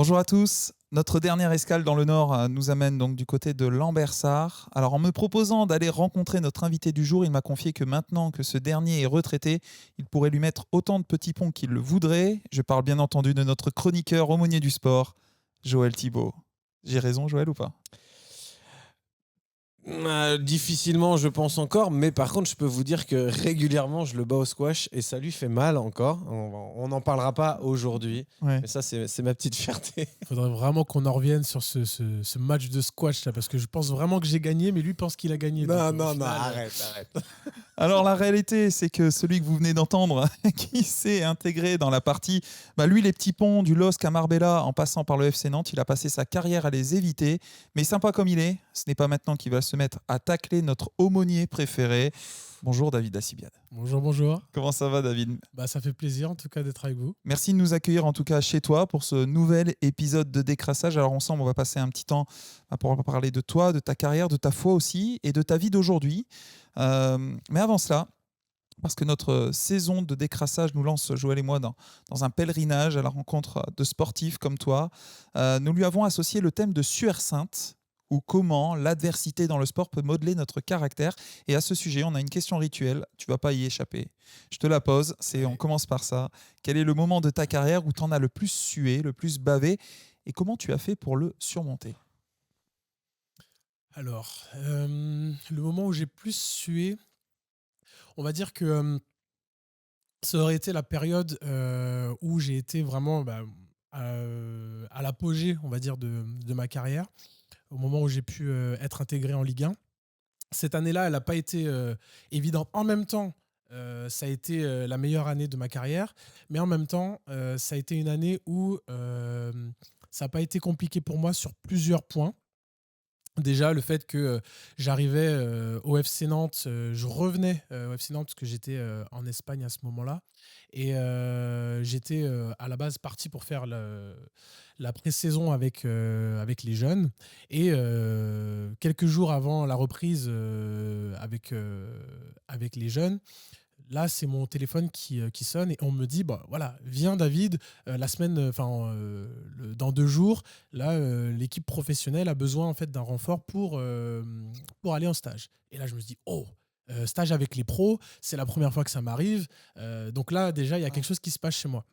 Bonjour à tous. Notre dernière escale dans le Nord nous amène donc du côté de Lambersart. Alors en me proposant d'aller rencontrer notre invité du jour, il m'a confié que maintenant que ce dernier est retraité, il pourrait lui mettre autant de petits ponts qu'il le voudrait. Je parle bien entendu de notre chroniqueur aumônier du sport, Joël Thibaut. J'ai raison Joël ou pas? Difficilement, je pense encore, mais par contre, je peux vous dire que régulièrement, je le bats au squash et ça lui fait mal encore. On n'en parlera pas aujourd'hui, Ouais. mais ça, c'est ma petite fierté. Il faudrait vraiment qu'on en revienne sur ce match de squash là, parce que je pense vraiment que j'ai gagné, mais lui pense qu'il a gagné. Donc, Non, au non, non, final, arrête. Alors la réalité, c'est que celui que vous venez d'entendre, qui s'est intégré dans la partie, lui les petits ponts du LOSC à Marbella en passant par le FC Nantes, il a passé sa carrière à les éviter. Mais sympa comme il est, ce n'est pas maintenant qu'il va se mettre à tacler notre aumônier préféré. Bonjour David Dacibiade. Bonjour, bonjour. Comment ça va David? Ça fait plaisir en tout cas d'être avec vous. Merci de nous accueillir en tout cas chez toi pour ce nouvel épisode de Décrassage. Alors ensemble, on va passer un petit temps pour parler de toi, de ta carrière, de ta foi aussi et de ta vie d'aujourd'hui. Mais avant cela, parce que notre saison de décrassage nous lance, Joël et moi, dans un pèlerinage à la rencontre de sportifs comme toi. Nous lui avons associé le thème de Sueur sainte, ou comment l'adversité dans le sport peut modeler notre caractère. Et à ce sujet, on a une question rituelle, tu vas pas y échapper. Je te la pose, on commence par ça. Quel est le moment de ta carrière où tu en as le plus sué, le plus bavé, et comment tu as fait pour le surmonter? Alors, le moment où j'ai plus sué, on va dire que ça aurait été la période où j'ai été vraiment à l'apogée, on va dire, de ma carrière, au moment où j'ai pu être intégré en Ligue 1. Cette année-là, elle n'a pas été évidente. En même temps, ça a été la meilleure année de ma carrière, mais en même temps, ça a été une année où ça n'a pas été compliqué pour moi sur plusieurs points. Déjà, le fait que j'arrivais au FC Nantes, je revenais au FC Nantes parce que j'étais en Espagne à ce moment-là. Et j'étais à la base parti pour faire la pré-saison avec les jeunes. Et quelques jours avant la reprise avec les jeunes, là, c'est mon téléphone qui sonne et on me dit, bah voilà, viens David, la semaine, dans 2 jours, là, l'équipe professionnelle a besoin en fait d'un renfort pour aller en stage. Et là, je me dis, oh, stage avec les pros, c'est la première fois que ça m'arrive. Donc là, déjà, il y a quelque chose qui se passe chez moi.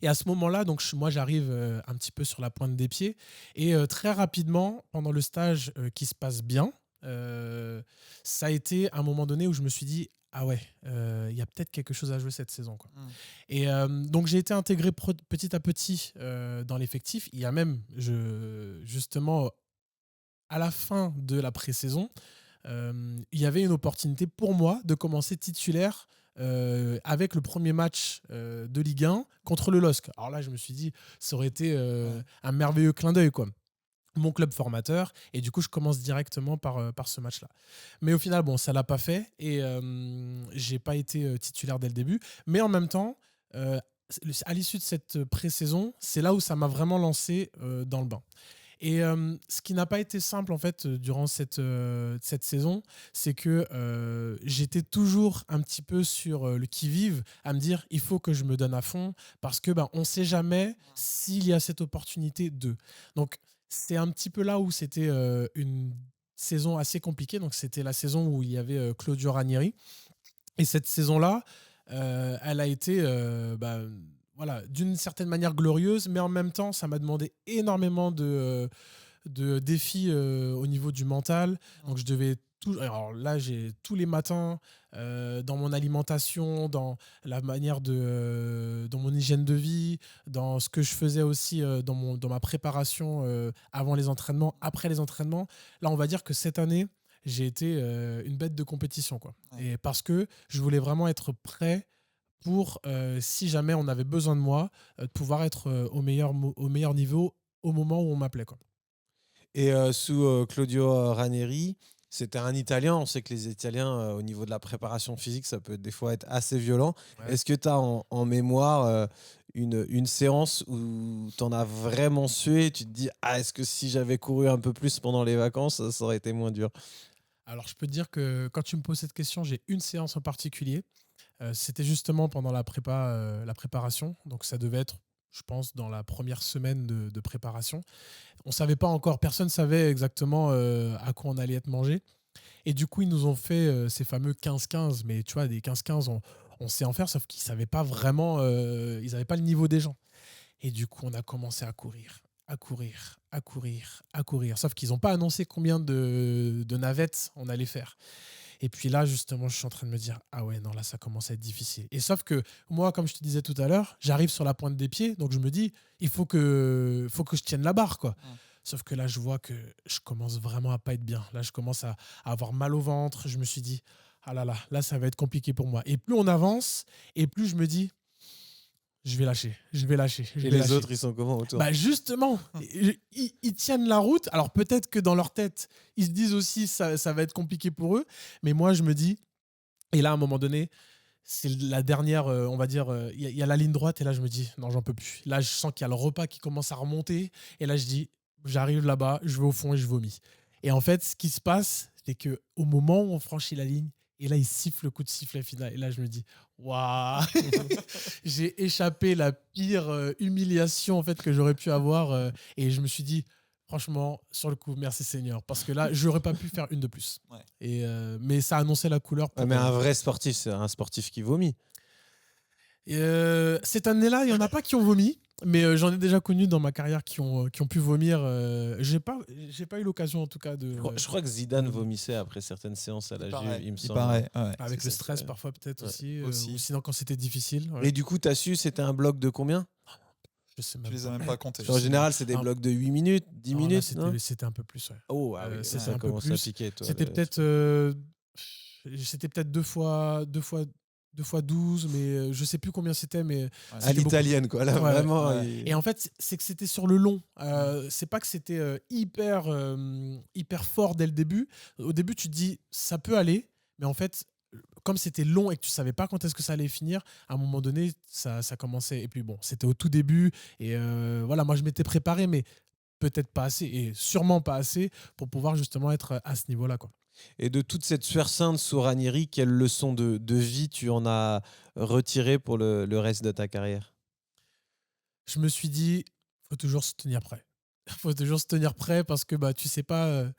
Et à ce moment-là, donc moi, j'arrive un petit peu sur la pointe des pieds. Et très rapidement, pendant le stage qui se passe bien, ça a été un moment donné où je me suis dit, ah ouais, il y a peut-être quelque chose à jouer cette saison, quoi. Et donc j'ai été intégré petit à petit dans l'effectif. Il y a même, justement, à la fin de la pré-saison, il y avait une opportunité pour moi de commencer titulaire avec le premier match de Ligue 1 contre le LOSC. Alors là, je me suis dit, ça aurait été un merveilleux clin d'œil, quoi. Mon club formateur, et du coup je commence directement par ce match-là. Mais au final, bon, ça l'a pas fait et j'ai pas été titulaire dès le début, mais en même temps, euh, à l'issue de cette pré-saison, c'est là où ça m'a vraiment lancé dans le bain. Et ce qui n'a pas été simple en fait durant cette saison, c'est que j'étais toujours un petit peu sur le qui-vive, à me dire il faut que je me donne à fond parce que on sait jamais s'il y a cette opportunité de. Donc c'est un petit peu là où c'était une saison assez compliquée. Donc c'était la saison où il y avait Claudio Ranieri. Et cette saison-là, elle a été voilà, d'une certaine manière glorieuse, mais en même temps, ça m'a demandé énormément de défis au niveau du mental. Donc je devais alors là, j'ai tous les matins dans mon alimentation, dans la manière dans mon hygiène de vie, dans ce que je faisais aussi dans ma préparation avant les entraînements, après les entraînements. Là, on va dire que cette année, j'ai été une bête de compétition, quoi. Ouais. Et parce que je voulais vraiment être prêt pour, si jamais on avait besoin de moi, de pouvoir être au meilleur niveau au moment où on m'appelait, quoi. Et sous Claudio Ranieri, c'était un Italien. On sait que les Italiens, au niveau de la préparation physique, ça peut des fois être assez violent. Ouais. Est-ce que tu as en mémoire une séance où tu en as vraiment sué et tu te dis, ah, est-ce que si j'avais couru un peu plus pendant les vacances, ça aurait été moins dur? Alors, je peux te dire que quand tu me poses cette question, j'ai une séance en particulier. C'était justement pendant la préparation. Donc, ça devait être je pense, dans la première semaine de préparation. On savait pas encore, personne ne savait exactement à quoi on allait être mangé. Et du coup, ils nous ont fait ces fameux 15-15. Mais tu vois, des 15-15, on sait en faire, sauf qu'ils savaient pas vraiment, ils n'avaient pas le niveau des gens. Et du coup, on a commencé à courir, à courir, à courir, à courir. Sauf qu'ils n'ont pas annoncé combien de navettes on allait faire. Et puis là, justement, je suis en train de me dire, ah ouais, non, là, ça commence à être difficile. Et sauf que moi, comme je te disais tout à l'heure, j'arrive sur la pointe des pieds, donc je me dis, il faut que je tienne la barre, quoi. Sauf que là, je vois que je commence vraiment à pas être bien. Là, je commence à avoir mal au ventre. Je me suis dit, ah là, ça va être compliqué pour moi. Et plus on avance, et plus je me dis, je vais lâcher, je vais lâcher. Et les autres, ils sont comment autour? Bah justement, ils tiennent la route. Alors peut-être que dans leur tête, ils se disent aussi ça va être compliqué pour eux. Mais moi, je me dis, et là, à un moment donné, c'est la dernière, on va dire, il y a la ligne droite, et là, je me dis, non, j'en peux plus. Là, je sens qu'il y a le repas qui commence à remonter, et là, je dis, j'arrive là-bas, je vais au fond et je vomis. Et en fait, ce qui se passe, c'est que au moment où on franchit la ligne, et là, il siffle le coup de sifflet final. Et là, je me dis, waouh, j'ai échappé la pire humiliation en fait que j'aurais pu avoir. Et je me suis dit, franchement, sur le coup, merci Seigneur, parce que là, j'aurais pas pu faire une de plus. Ouais. Et mais ça annonçait la couleur. Mais un vrai sportif, c'est un sportif qui vomit. Cette année-là, il y en a pas qui ont vomi. Mais j'en ai déjà connu dans ma carrière qui ont pu vomir. J'ai pas eu l'occasion en tout cas de. Je crois que Zidane vomissait après certaines séances à la Juve, il me semble. paraît, ouais. Avec C'est le ça, stress ouais. parfois peut-être Ouais. aussi, Aussi. ou sinon quand c'était difficile. Ouais. Et du coup, tu as su, c'était un bloc de combien? Je sais Tu même les pas. as même pas comptés. En général, c'est des Ah. blocs de 8 minutes, 10 Non, là, minutes, c'était, non? c'était un peu plus. Ouais. Oh, ah oui, c'était ça un peu commence à plus. piquer, toi. C'était peut-être deux fois 12, mais je sais plus combien c'était, mais À c'était beaucoup. l'italienne, quoi. Là, Ouais, ouais. vraiment. Ouais. Et en fait, c'est que c'était sur le long. C'est pas que c'était hyper fort dès le début. Au début, tu te dis ça peut aller, mais en fait, comme c'était long et que tu savais pas quand est-ce que ça allait finir, à un moment donné, ça commençait. Et puis bon, c'était au tout début. Et voilà, moi je m'étais préparé, mais peut-être pas assez, et sûrement pas assez pour pouvoir justement être à ce niveau-là, quoi. Et de toute cette sueur sainte sous Ranieri, quelle leçon de vie tu en as retiré pour le reste de ta carrière? Je me suis dit, faut toujours se tenir prêt. Faut toujours se tenir prêt parce que bah tu sais pas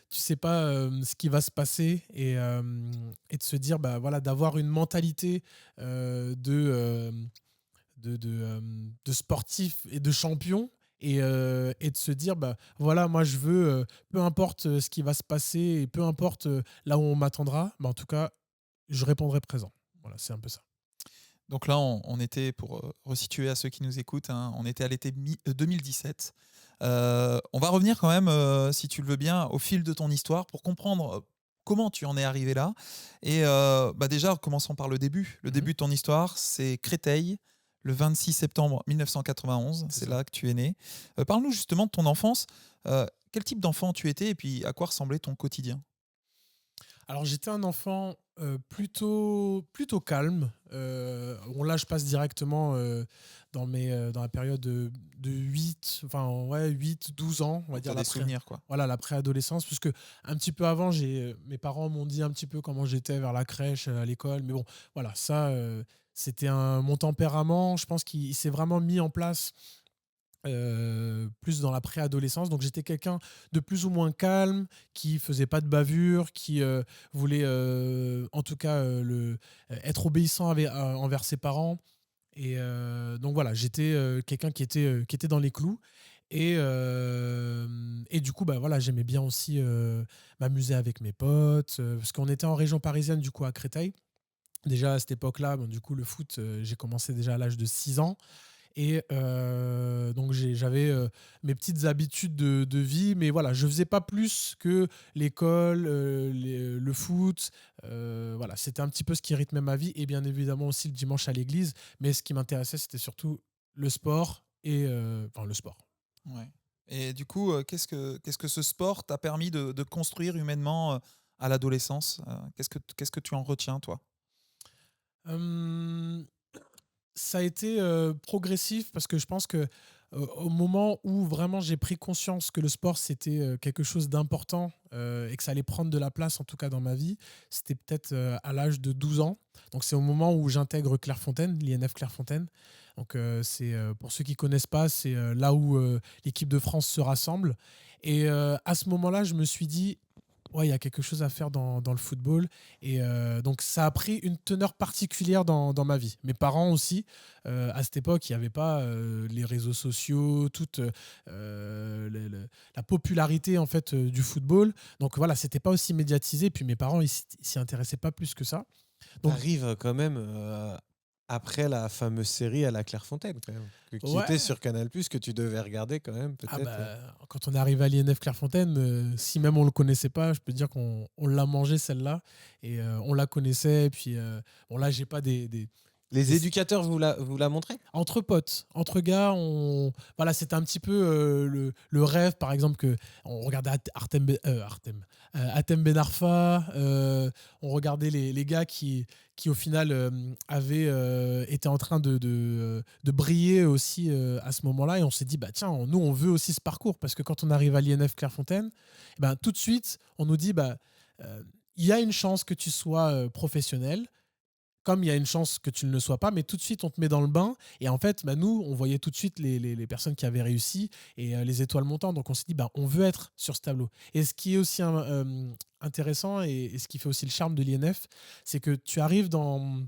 ce qui va se passer, et de se dire bah voilà, d'avoir une mentalité de sportif et de champion, et de se dire bah voilà, moi je veux peu importe ce qui va se passer, et peu importe là où on m'attendra, bah en tout cas je répondrai présent. Voilà, c'est un peu ça. Donc là, on était, pour resituer à ceux qui nous écoutent, hein, on était à l'été 2017. On va revenir quand même, si tu le veux bien, au fil de ton histoire pour comprendre comment tu en es arrivé là. Et bah déjà, commençons par le début. Le début de ton histoire, c'est Créteil, le 26 septembre 1991. C'est ça. là que tu es né. Parle-nous justement de ton enfance. Quel type d'enfant tu étais et puis à quoi ressemblait ton quotidien? Alors j'étais un enfant plutôt calme. Bon, là, je passe directement dans la période de 8, enfin ouais, 8-12 ans, on va Tu dire as des souvenirs, quoi. voilà, la préadolescence, puisque un petit peu avant, mes parents m'ont dit un petit peu comment j'étais vers la crèche, à l'école, mais bon, voilà, ça, c'était mon tempérament, je pense qu'il s'est vraiment mis en place plus dans la préadolescence. Donc j'étais quelqu'un de plus ou moins calme, qui faisait pas de bavure, qui voulait en tout cas être obéissant envers ses parents. Et donc voilà, j'étais quelqu'un qui était dans les clous. Et du coup, bah voilà, j'aimais bien aussi m'amuser avec mes potes, parce qu'on était en région parisienne, du coup à Créteil. Déjà à cette époque-là, bon, du coup le foot, j'ai commencé déjà à l'âge de 6 ans. Et donc j'avais mes petites habitudes de vie, mais voilà, je faisais pas plus que l'école, le foot. Voilà, c'était un petit peu ce qui rythmait ma vie, et bien évidemment aussi le dimanche à l'église. Mais ce qui m'intéressait, c'était surtout le sport, et enfin le sport. Ouais. Et du coup, qu'est-ce que ce sport t'a permis de construire humainement à l'adolescence? Qu'est-ce que tu en retiens, toi? Hum, Ça a été progressif, parce que je pense que au moment où vraiment j'ai pris conscience que le sport c'était quelque chose d'important, et que ça allait prendre de la place en tout cas dans ma vie, c'était peut-être à l'âge de 12 ans. Donc c'est au moment où j'intègre Clairefontaine, l'INF Clairefontaine. Donc, c'est, pour ceux qui ne connaissent pas, c'est là où l'équipe de France se rassemble. Et à ce moment-là, je me suis dit, ouais, il y a quelque chose à faire dans le football. Et donc, ça a pris une teneur particulière dans ma vie. Mes parents aussi, à cette époque, il n'y avait pas les réseaux sociaux, toute la popularité en fait, du football. Donc voilà, c'était pas aussi médiatisé. Puis mes parents, ils s'y intéressaient pas plus que ça. Donc, T'arrives quand même après la fameuse série à la Clairefontaine, quand même, qui était ouais. sur Canal+, que tu devais regarder quand même, Ah peut-être. bah, quand on est arrivé à l'INF Clairefontaine, si même on le connaissait pas, je peux te dire qu'on l'a mangé celle-là et on la connaissait. Et puis bon là, j'ai pas des Les éducateurs vous la montraient? entre potes, entre gars, voilà, c'était un petit peu le rêve, par exemple, que on regardait Hatem Ben Arfa, on regardait les gars qui au final avaient été en train de briller aussi à ce moment-là, et on s'est dit, bah tiens, nous on veut aussi ce parcours, parce que quand on arrive à l'INF Clairefontaine, eh ben, tout de suite, on nous dit, bah euh, il y a une chance que tu sois professionnel, comme il y a une chance que tu ne le sois pas, mais tout de suite, on te met dans le bain. Et en fait, bah, nous, on voyait tout de suite les personnes qui avaient réussi et les étoiles montantes. Donc, on s'est dit, bah, on veut être sur ce tableau. Et ce qui est aussi intéressant et ce qui fait aussi le charme de l'INF, c'est que tu arrives dans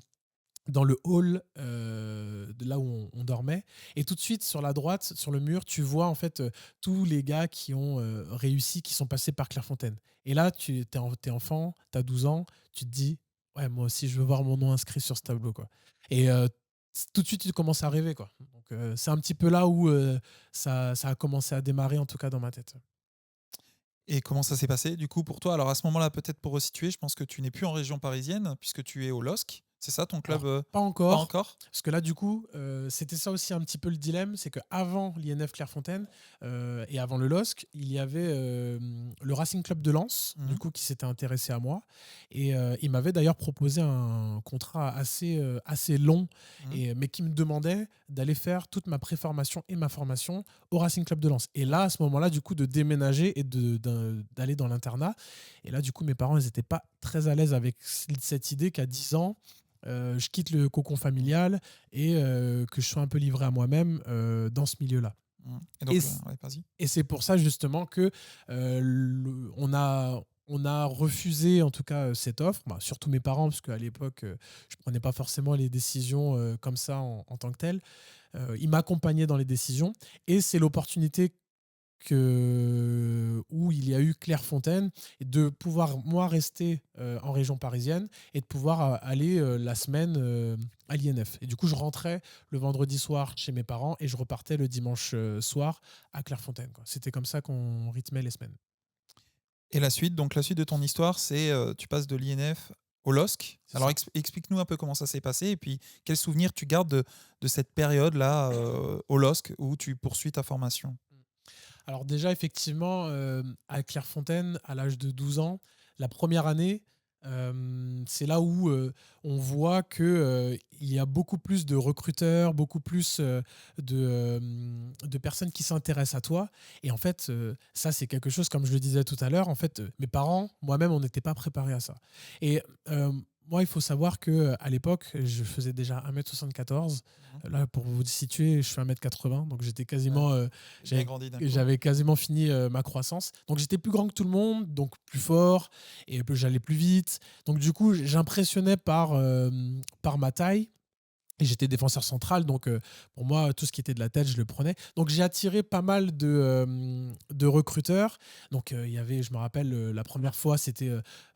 le hall de là où on dormait. Et tout de suite, sur la droite, sur le mur, tu vois en fait tous les gars qui ont réussi, qui sont passés par Clairefontaine. Et là, t'es enfant, tu as 12 ans, tu te dis, ouais, moi aussi, je veux voir mon nom inscrit sur ce tableau, quoi. Et tout de suite, tu commences à rêver, quoi. Donc, c'est un petit peu là où ça a commencé à démarrer, en tout cas dans ma tête. Et comment ça s'est passé du coup pour toi? Alors à ce moment-là, peut-être pour resituer, je pense que tu n'es plus en région parisienne puisque tu es au LOSC. C'est ça ton club? Alors, pas Pas encore. encore? Parce que là, du coup, c'était ça aussi un petit peu le dilemme, c'est qu'avant l'INF Clairefontaine et avant le LOSC, il y avait le Racing Club de Lens, du Mhm. coup, qui s'était intéressé à moi. Et il m'avait d'ailleurs proposé un contrat assez long, Mhm. mais qui me demandait d'aller faire toute ma préformation et ma formation au Racing Club de Lens. Et là, à ce moment-là, du coup, de déménager et d'aller dans l'internat. Et là, du coup, mes parents, ils n'étaient pas très à l'aise avec cette idée qu'à 10 ans, je quitte le cocon familial et que je sois un peu livré à moi-même dans ce milieu-là. Mhm. Et Et, donc, ouais, vas-y. et c'est pour ça justement que on a refusé en tout cas cette offre, bah, surtout mes parents, parce qu'à l'époque, je ne prenais pas forcément les décisions comme ça en tant que telles. Ils m'accompagnaient dans les décisions et c'est l'opportunité où il y a eu Clairefontaine, et de pouvoir, moi, rester en région parisienne et de pouvoir aller la semaine à l'INF. Et du coup, je rentrais le vendredi soir chez mes parents et je repartais le dimanche soir à Clairefontaine, quoi. C'était comme ça qu'on rythmait les semaines. Et la suite, donc la suite de ton histoire, c'est tu passes de l'INF au LOSC. C'est Alors ça. explique-nous un peu comment ça s'est passé et puis quels souvenirs tu gardes de cette période-là au LOSC où tu poursuis ta formation. Alors déjà, effectivement, à Clairefontaine, à l'âge de 12 ans, la première année, c'est là où on voit qu'il y a beaucoup plus de recruteurs, beaucoup plus de personnes qui s'intéressent à toi. Et en fait, ça, c'est quelque chose, comme je le disais tout à l'heure, en fait, mes parents, moi-même, on n'était pas préparés à ça. Et moi, il faut savoir qu'à l'époque, je faisais déjà 1m74. Là, pour vous situer, je fais 1m80. Donc, j'étais quasiment... Bien grandi d'un coup. j'avais quasiment fini ma croissance. Donc j'étais plus grand que tout le monde, donc plus fort, et j'allais plus vite. Donc du coup, j'impressionnais par ma taille. Et j'étais défenseur central, donc pour moi, tout ce qui était de la tête, je le prenais. Donc j'ai attiré pas mal de recruteurs. Donc il y avait, je me rappelle, la première fois, c'était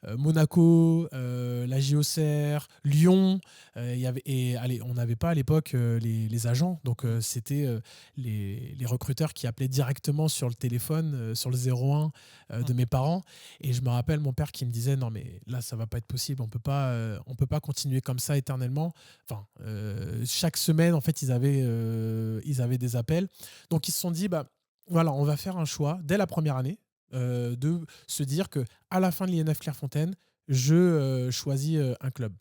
Monaco, la JOCR, Lyon. Il y avait, et allez, on n'avait pas à l'époque les agents. Donc c'était les recruteurs qui appelaient directement sur le téléphone, sur le 01 de mes parents. Et je me rappelle mon père qui me disait, non mais là, ça va pas être possible. On peut pas continuer comme ça éternellement. Enfin, chaque semaine, en fait, ils avaient des appels. Donc, ils se sont dit, bah, voilà, on va faire un choix dès la première année de se dire que à la fin de l'INF Clairefontaine, je choisis un club.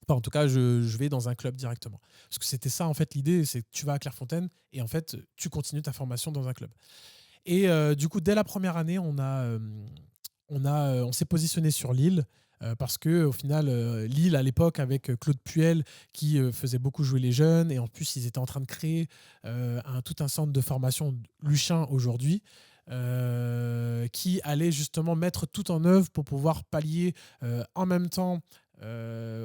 Enfin, en tout cas, je vais dans un club directement. Parce que c'était ça, en fait, l'idée, c'est que tu vas à Clairefontaine et en fait, tu continues ta formation dans un club. Et du coup, dès la première année, on s'est positionné sur Lille. Parce que au final, Lille à l'époque avec Claude Puel qui faisait beaucoup jouer les jeunes et en plus ils étaient en train de créer tout un centre de formation Luchin aujourd'hui qui allait justement mettre tout en œuvre pour pouvoir pallier en même temps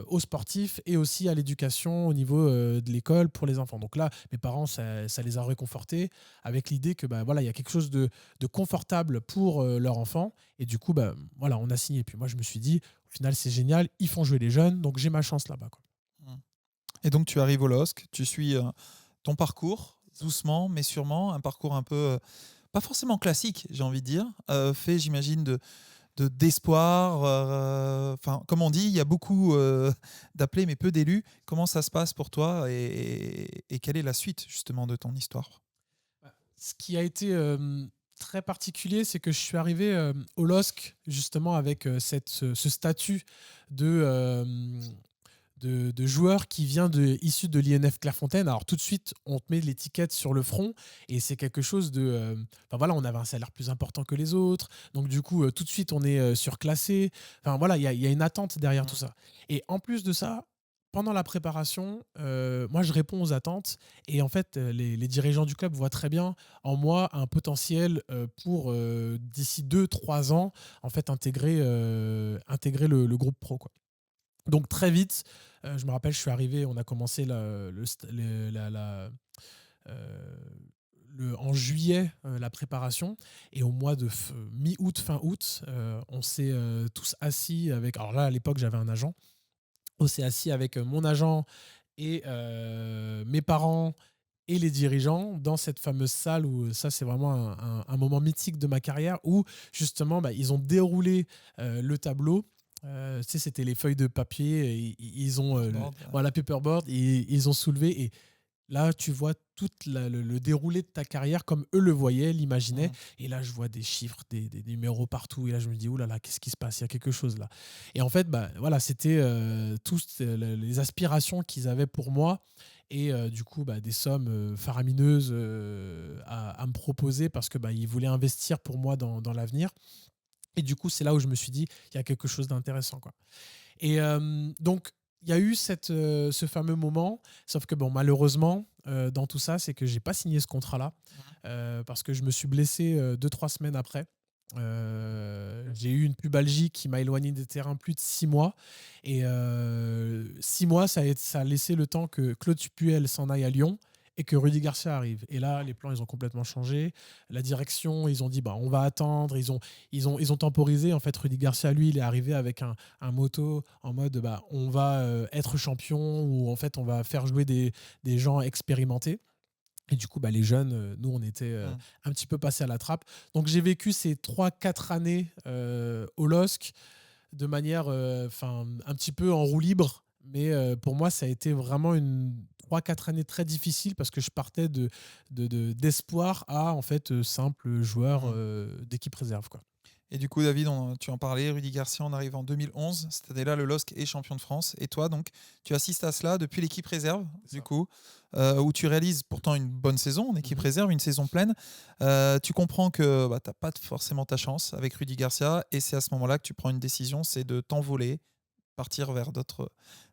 aux sportifs et aussi à l'éducation au niveau de l'école pour les enfants. Donc là, mes parents, ça les a réconfortés avec l'idée que voilà, il y a quelque chose de confortable pour leur enfant. Et du coup, voilà, on a signé. Puis moi, je me suis dit, au final, c'est génial, ils font jouer les jeunes, donc j'ai ma chance là-bas, quoi. Et donc tu arrives au LOSC, tu suis ton parcours, doucement mais sûrement, un parcours un peu, pas forcément classique, j'ai envie de dire, fait, j'imagine, d'espoir. Enfin, comme on dit, il y a beaucoup d'appelés mais peu d'élus. Comment ça se passe pour toi et quelle est la suite justement de ton histoire? Ce qui a été très particulier, c'est que je suis arrivé au LOSC justement avec ce statut de, de joueur qui vient issu de l'INF Clairefontaine. Alors tout de suite, on te met l'étiquette sur le front et c'est quelque chose de... Enfin voilà, on avait un salaire plus important que les autres. Donc du coup, tout de suite, on est surclassé. Enfin voilà, il y a une attente derrière tout ça. Et en plus de ça, pendant la préparation, moi, je réponds aux attentes. Et en fait, les dirigeants du club voient très bien en moi un potentiel pour, d'ici 2-3 ans, en fait, intégrer le groupe pro, quoi. Donc très vite, je me rappelle, je suis arrivé, on a commencé en juillet la préparation et au mois de mi-août, fin août, on s'est tous assis avec... Alors là, à l'époque, j'avais un agent. On s'est assis avec mon agent et mes parents et les dirigeants dans cette fameuse salle où ça, c'est vraiment un moment mythique de ma carrière où justement, ils ont déroulé le tableau. Tu sais, c'était les feuilles de papier. Et ils ont voilà, paperboard. Et ils ont soulevé. Et là, tu vois tout le déroulé de ta carrière comme eux le voyaient, l'imaginaient. Et là, je vois des chiffres, des numéros partout. Et là, je me dis, oh là là, qu'est-ce qui se passe? Il y a quelque chose là. Et en fait, voilà, c'était tous les aspirations qu'ils avaient pour moi. Et du coup, des sommes faramineuses à me proposer parce que ils voulaient investir pour moi dans l'avenir. Et du coup, c'est là où je me suis dit, il y a quelque chose d'intéressant, quoi. Et donc, il y a eu ce fameux moment, sauf que malheureusement, dans tout ça, c'est que j'ai pas signé ce contrat-là parce que je me suis blessé 2-3 semaines après. J'ai eu une pubalgie qui m'a éloigné des terrains plus de 6 mois. Et 6 mois, ça a laissé le temps que Claude Puel s'en aille à Lyon et que Rudy Garcia arrive. Et là, les plans, ils ont complètement changé. La direction, ils ont dit, on va attendre. Ils ont temporisé. En fait, Rudy Garcia, lui, il est arrivé avec un motto en mode, on va être champion ou en fait, on va faire jouer des gens expérimentés. Et du coup, les jeunes, nous, on était un petit peu passés à la trappe. Donc, j'ai vécu ces 3-4 années au LOSC de manière un petit peu en roue libre. Mais pour moi, ça a été vraiment 3-4 années très difficiles parce que je partais d'espoir à en fait simple joueur d'équipe réserve, quoi. Et du coup, David, tu en parlais, Rudy Garcia, on arrive en 2011. Cette année-là, le LOSC est champion de France. Et toi, donc, tu assistes à cela depuis l'équipe réserve, du coup, où tu réalises pourtant une bonne saison en équipe réserve, une saison pleine. Tu comprends que tu n'as pas forcément ta chance avec Rudy Garcia. Et c'est à ce moment-là que tu prends une décision, c'est de t'envoler, partir vers d'autres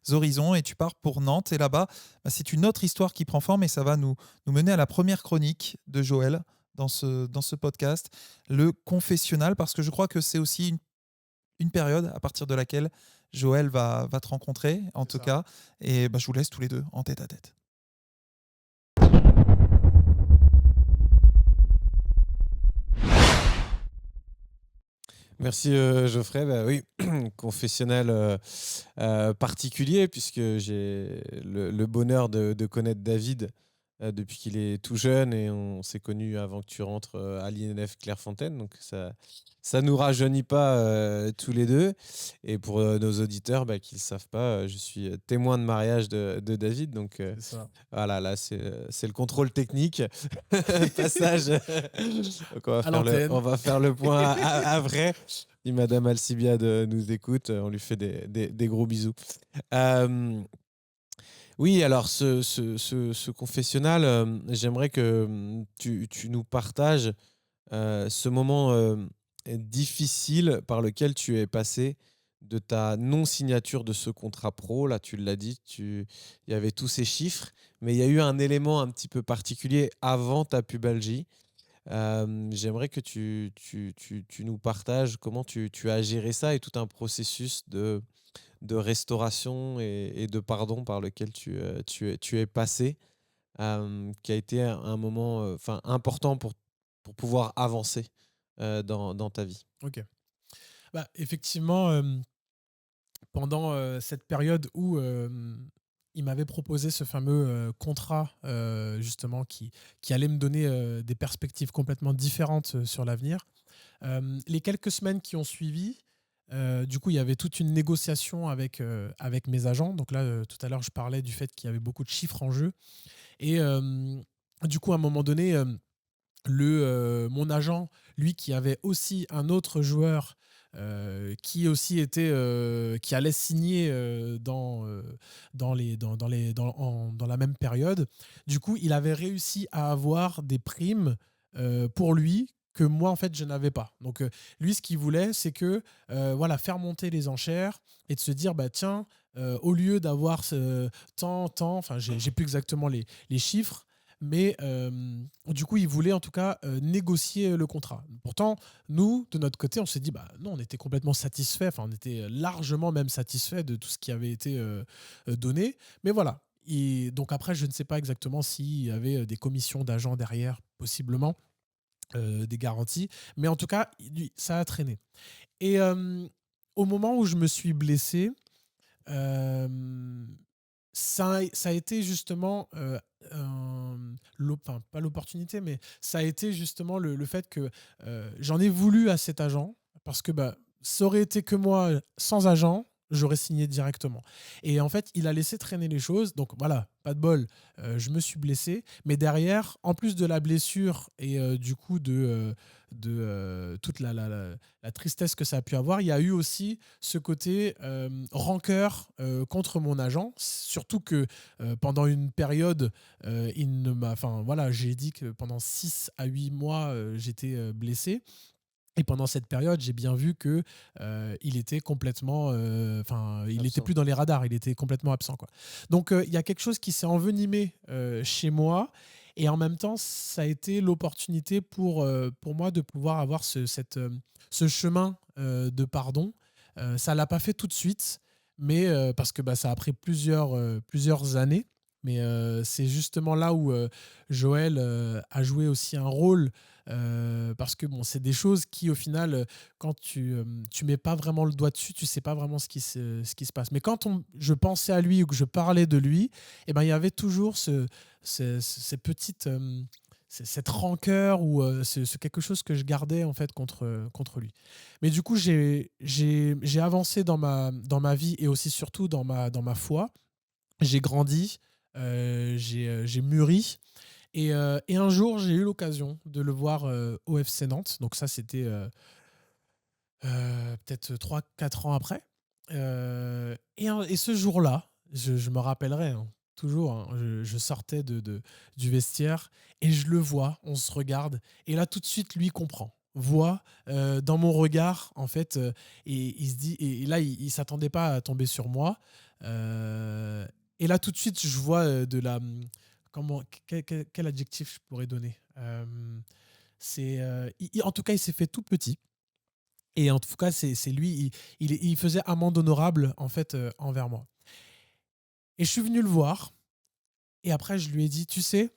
horizons. Et tu pars pour Nantes. Et là-bas, c'est une autre histoire qui prend forme. Et ça va nous mener à la première chronique de Joël dans ce podcast, le confessionnal, parce que je crois que c'est aussi une période à partir de laquelle Joël va te rencontrer, en tout cas. Et je vous laisse tous les deux en tête à tête. Merci Geoffrey. Oui, confessionnal particulier puisque j'ai le bonheur de connaître David depuis qu'il est tout jeune et on s'est connus avant que tu rentres à l'INF Clairefontaine. Donc ça nous rajeunit pas tous les deux. Et pour nos auditeurs qui ne le savent pas, je suis témoin de mariage de David. Donc voilà, là c'est le contrôle technique. Passage. Donc on va faire le point à vrai. Si Madame Alcibiade nous écoute, on lui fait des gros bisous. Oui, alors ce confessionnal, j'aimerais que tu nous partages ce moment difficile par lequel tu es passé de ta non-signature de ce contrat pro. Là, tu l'as dit, il y avait tous ces chiffres, mais il y a eu un élément un petit peu particulier avant ta pubalgie. J'aimerais que tu nous partages comment tu as géré ça et tout un processus de restauration et de pardon par lequel tu es passé, qui a été un moment important pour pouvoir avancer dans ta vie. Ok. Bah, effectivement, pendant cette période où il m'avait proposé ce fameux contrat, justement, qui allait me donner des perspectives complètement différentes sur l'avenir, les quelques semaines qui ont suivi, du coup, il y avait toute une négociation avec mes agents. Donc là, tout à l'heure, je parlais du fait qu'il y avait beaucoup de chiffres en jeu. Et du coup, à un moment donné, mon agent, lui, qui avait aussi un autre joueur qui aussi était qui allait signer dans la même période. Du coup, il avait réussi à avoir des primes pour lui que moi en fait je n'avais pas. Donc lui, ce qu'il voulait, c'est que voilà, faire monter les enchères et de se dire bah tiens, au lieu d'avoir tant, enfin j'ai plus exactement les chiffres, mais du coup, il voulait en tout cas négocier le contrat. Pourtant, nous, de notre côté, on s'est dit, bah non, on était complètement satisfait, enfin, on était largement même satisfait de tout ce qui avait été donné. Mais voilà. Et donc après, je ne sais pas exactement s'il y avait des commissions d'agents derrière, possiblement, des garanties. Mais en tout cas, ça a traîné. Et au moment où je me suis blessé, euh, ça a été justement enfin, pas l'opportunité, mais ça a été justement le fait que j'en ai voulu à cet agent parce que bah, ça aurait été que moi sans agent, j'aurais signé directement. Et en fait, il a laissé traîner les choses. Donc voilà, pas de bol, je me suis blessé. Mais derrière, en plus de la blessure et du coup de toute la tristesse que ça a pu avoir, il y a eu aussi ce côté rancœur contre mon agent. Surtout que pendant une période, il ne m'a, enfin voilà, j'ai dit que pendant 6 à 8 mois, j'étais blessé. Et pendant cette période, j'ai bien vu que il était complètement, enfin, il n'était Absent. plus dans les radars, il était complètement absent, quoi. Donc, il y a quelque chose qui s'est envenimé chez moi, et en même temps, ça a été l'opportunité pour moi de pouvoir avoir ce chemin de pardon. Ça l'a pas fait tout de suite, mais parce que bah, ça a pris plusieurs années. Mais c'est justement là où Joël a joué aussi un rôle parce que bon, c'est des choses qui, au final, quand tu mets pas vraiment le doigt dessus, tu sais pas vraiment ce qui se passe. Mais quand je pensais à lui ou que je parlais de lui, eh ben, il y avait toujours ces petites, cette rancœur ou ce quelque chose que je gardais en fait contre lui. Mais du coup, j'ai avancé dans ma vie et aussi surtout dans ma foi. J'ai grandi, j'ai mûri. Et un jour, j'ai eu l'occasion de le voir au FC Nantes. Donc ça, c'était peut-être 3 4 ans après. Et ce jour-là, je me rappellerai hein, toujours, hein, je sortais du vestiaire et je le vois, on se regarde. Et là, tout de suite, lui comprend. Voit dans mon regard, en fait, et il se dit, et là, il s'attendait pas à tomber sur moi. Euh, et là, tout de suite, je vois de la comment, quel adjectif je pourrais donner en tout cas, il s'est fait tout petit. Et en tout cas, c'est lui, il faisait amende honorable en fait envers moi. Et je suis venu le voir. Et après, je lui ai dit, tu sais,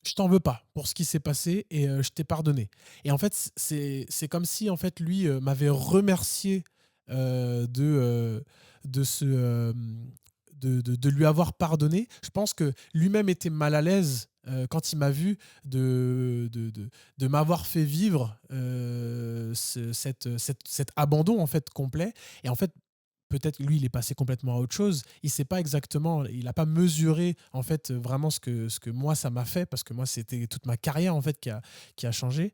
je t'en veux pas pour ce qui s'est passé et je t'ai pardonné. Et en fait, c'est comme si en fait lui m'avait remercié de ce de lui avoir pardonné. Je pense que lui-même était mal à l'aise quand il m'a vu de m'avoir fait vivre cet abandon en fait complet. Et en fait, peut-être lui, il est passé complètement à autre chose. Il sait pas exactement, il n'a pas mesuré en fait vraiment ce que moi ça m'a fait, parce que moi c'était toute ma carrière en fait qui a changé.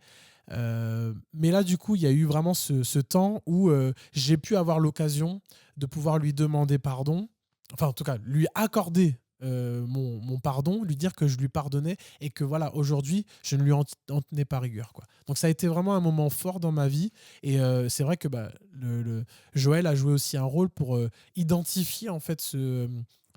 Mais là, du coup, il y a eu vraiment ce temps où j'ai pu avoir l'occasion de pouvoir lui demander pardon, enfin en tout cas lui accorder mon pardon, lui dire que je lui pardonnais et que voilà, aujourd'hui, je ne lui en tenais pas rigueur, quoi. Donc ça a été vraiment un moment fort dans ma vie et c'est vrai que bah, Joël a joué aussi un rôle pour identifier en fait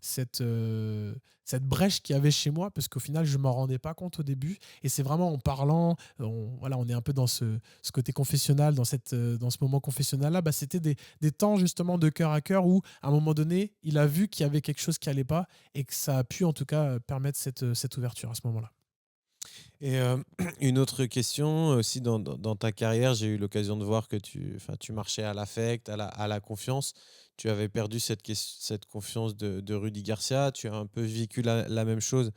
cette, euh, cette brèche qu'il y avait chez moi parce qu'au final, je ne m'en rendais pas compte au début et c'est vraiment en parlant, voilà, on est un peu dans ce côté confessionnal, dans ce moment confessionnal-là, bah, c'était des temps justement de cœur à cœur où à un moment donné, il a vu qu'il y avait quelque chose qui allait pas et que ça a pu en tout cas permettre cette ouverture à ce moment-là. Et une autre question aussi dans ta carrière, j'ai eu l'occasion de voir que tu marchais à l'affect, à la confiance. Tu avais perdu cette confiance de Rudy Garcia. Tu as un peu vécu la même chose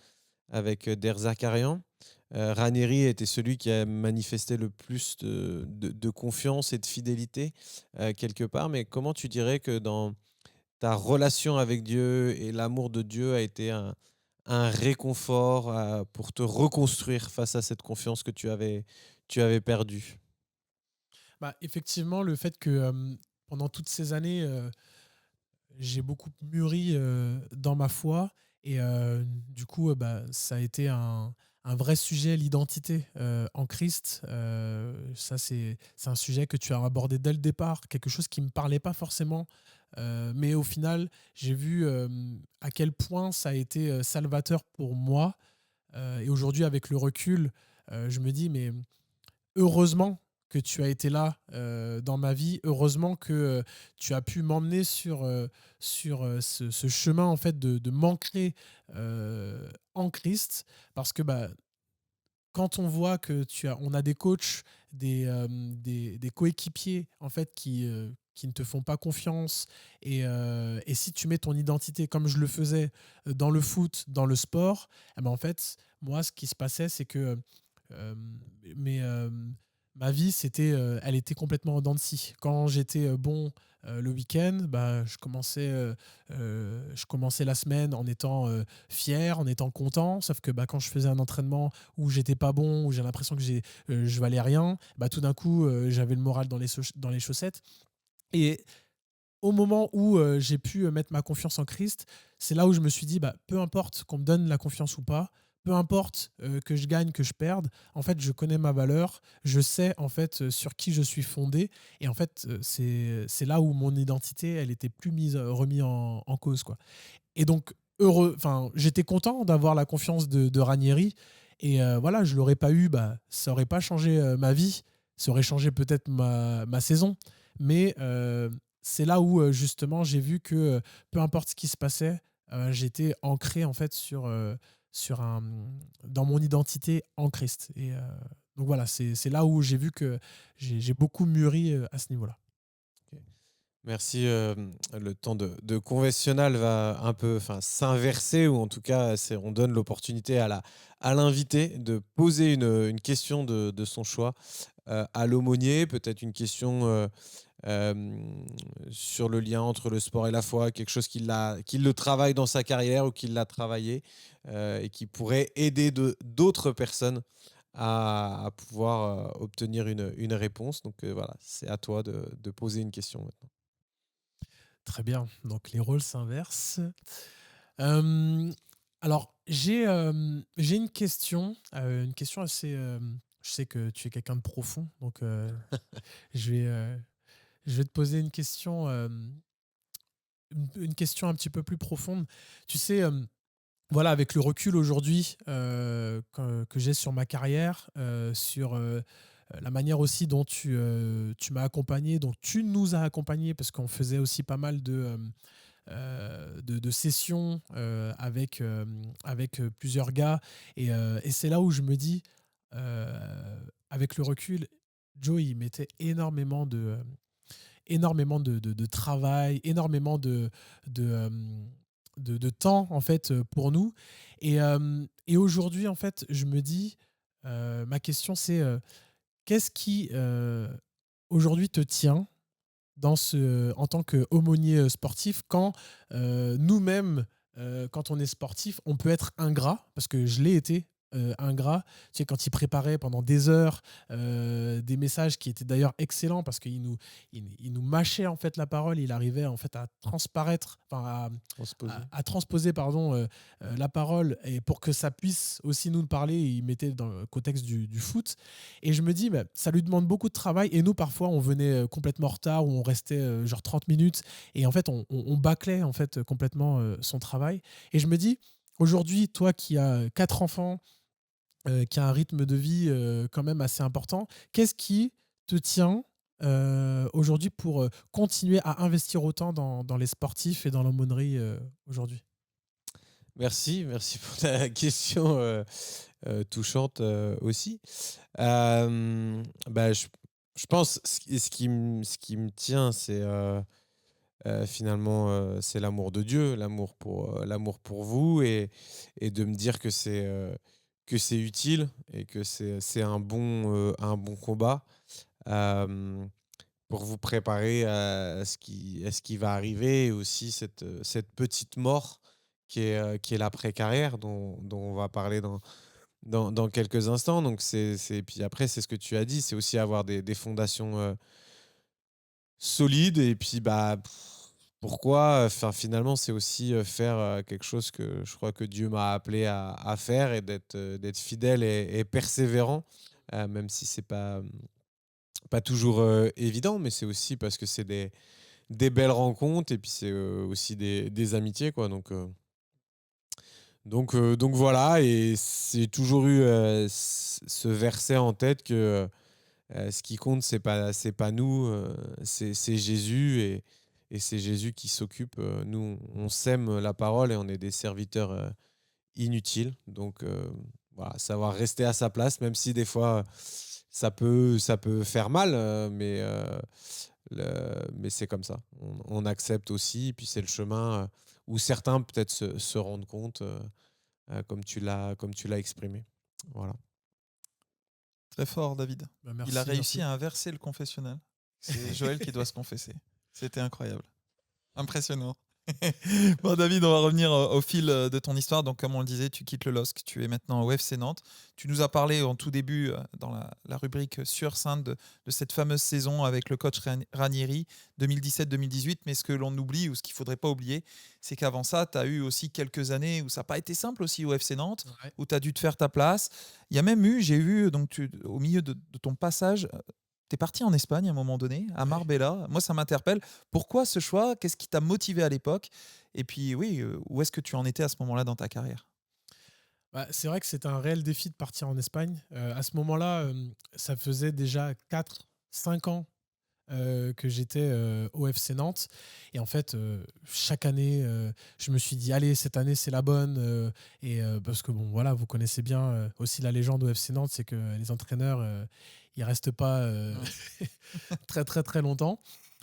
avec Der Zakarian. Ranieri était celui qui a manifesté le plus de confiance et de fidélité quelque part. Mais comment tu dirais que dans ta relation avec Dieu et l'amour de Dieu a été un réconfort pour te reconstruire face à cette confiance que tu avais perdue? Bah, effectivement, le fait que pendant toutes ces années, j'ai beaucoup mûri dans ma foi et du coup, bah, ça a été un vrai sujet, l'identité en Christ. Ça, c'est un sujet que tu as abordé dès le départ, quelque chose qui ne me parlait pas forcément. Mais au final, j'ai vu à quel point ça a été salvateur pour moi. Et aujourd'hui, avec le recul, je me dis, mais heureusement que tu as été là dans ma vie, heureusement que tu as pu m'emmener sur ce chemin en fait de m'ancrer en Christ, parce que bah, quand on voit que on a des coachs, des coéquipiers en fait qui ne te font pas confiance et si tu mets ton identité comme je le faisais dans le foot, dans le sport, eh ben en fait moi ce qui se passait c'est que euh, mais ma vie elle était complètement en dents de scie. Quand j'étais bon le week-end, bah, je commençais la semaine en étant fier, en étant content. Sauf que bah, quand je faisais un entraînement où j'étais pas bon, où j'ai l'impression que je valais rien, bah, tout d'un coup j'avais le moral dans les chaussettes. Et au moment où j'ai pu mettre ma confiance en Christ, c'est là où je me suis dit, bah, peu importe qu'on me donne la confiance ou pas, peu importe que je gagne, que je perde, en fait, je connais ma valeur, je sais en fait sur qui je suis fondé, et en fait, c'est là où mon identité, elle était plus remise en cause, quoi. Et donc, j'étais content d'avoir la confiance de Ranieri, et voilà, je l'aurais pas eu, bah, ça aurait pas changé ma vie, ça aurait changé peut-être ma saison, mais c'est là où justement j'ai vu que peu importe ce qui se passait, j'étais ancré en fait sur dans mon identité en Christ. Et donc voilà, c'est là où j'ai vu que j'ai beaucoup mûri à ce niveau-là. Ok. Merci. Le temps de confessionnal va un peu s'inverser, ou en tout cas, on donne l'opportunité à l'invité de poser une question de son choix à l'aumônier, peut-être une question sur le lien entre le sport et la foi, quelque chose qui le travaille dans sa carrière ou qui l'a travaillé et qui pourrait aider d'autres personnes à pouvoir obtenir une réponse. Donc voilà, c'est à toi de poser une question maintenant. Très bien, donc les rôles s'inversent. Euh, alors, j'ai une question assez. Je sais que tu es quelqu'un de profond, donc je vais, euh, je vais te poser une question un petit peu plus profonde. Tu sais, voilà, avec le recul aujourd'hui que j'ai sur ma carrière, sur la manière aussi dont tu m'as accompagné, dont tu nous as accompagnés, parce qu'on faisait aussi pas mal de sessions avec plusieurs gars. Et c'est là où je me dis, avec le recul, Joe, il mettait énormément de travail, énormément de temps en fait pour nous. Et aujourd'hui, en fait, je me dis, ma question c'est qu'est-ce qui aujourd'hui te tient en tant qu'aumônier sportif quand nous-mêmes, quand on est sportif, on peut être ingrat, parce que je l'ai été ingrat. Tu sais, quand il préparait pendant des heures des messages qui étaient d'ailleurs excellents parce qu'il nous mâchait en fait la parole, il arrivait en fait à transparaître, Transposé. à transposer pardon, la parole et pour que ça puisse aussi nous parler, il mettait dans le contexte du foot. Et je me dis, bah, ça lui demande beaucoup de travail et nous parfois on venait complètement en retard ou on restait genre 30 minutes et en fait on bâclait en fait complètement son travail. Et je me dis, aujourd'hui, toi qui as 4 enfants, qui a un rythme de vie quand même assez important. Qu'est-ce qui te tient aujourd'hui pour continuer à investir autant dans les sportifs et dans l'aumônerie aujourd'hui? Merci pour ta question touchante aussi. Bah, je pense ce qui me tient, c'est finalement c'est l'amour de Dieu, l'amour pour vous et de me dire que c'est utile et que c'est un bon combat euh, pour vous préparer à ce qui va arriver et aussi cette petite mort qui est l'après-carrière dont on va parler dans quelques instants. Donc puis après, c'est ce que tu as dit, c'est aussi avoir des fondations solides et puis bah, pourquoi enfin, finalement, c'est aussi faire quelque chose que je crois que Dieu m'a appelé à faire et d'être fidèle et persévérant, même si c'est pas toujours évident, mais c'est aussi parce que c'est des belles rencontres et puis c'est aussi des amitiés, quoi. Donc voilà, et j'ai toujours eu ce verset en tête que ce qui compte, c'est pas nous, c'est Jésus et c'est Jésus qui s'occupe. Nous, on sème la parole et on est des serviteurs inutiles. Donc voilà, savoir rester à sa place, même si des fois ça peut faire mal, mais c'est comme ça. On accepte aussi, et puis c'est le chemin où certains peut-être se rendent compte, comme tu l'as exprimé. Voilà. Très fort, David. Bah, Il a merci, réussi merci. à inverser le confessionnal. C'est Joël qui doit se confesser. C'était incroyable. Impressionnant. Bon, David, on va revenir au fil de ton histoire. Donc, comme on le disait, tu quittes le LOSC, tu es maintenant au FC Nantes. Tu nous as parlé en tout début, dans la rubrique sur Sainte, de cette fameuse saison avec le coach Ranieri 2017-2018. Mais ce que l'on oublie, ou ce qu'il ne faudrait pas oublier, c'est qu'avant ça, tu as eu aussi quelques années où ça n'a pas été simple aussi au FC Nantes, Ouais. où tu as dû te faire ta place. Il y a même eu, j'ai vu, donc au milieu de ton passage, tu es parti en Espagne à un moment donné, à Ouais. Marbella. Moi, ça m'interpelle. Pourquoi ce choix? Qu'est-ce qui t'a motivé à l'époque? Et puis, oui, où est-ce que tu en étais à ce moment-là dans ta carrière? Bah, c'est vrai que c'était un réel défi de partir en Espagne. À ce moment-là, ça faisait déjà 4, 5 ans que j'étais au FC Nantes. Et en fait, chaque année, je me suis dit, allez, cette année, c'est la bonne. Parce que, bon, voilà, vous connaissez bien aussi la légende au FC Nantes, c'est que les entraîneurs, ils restent pas très, très, très longtemps.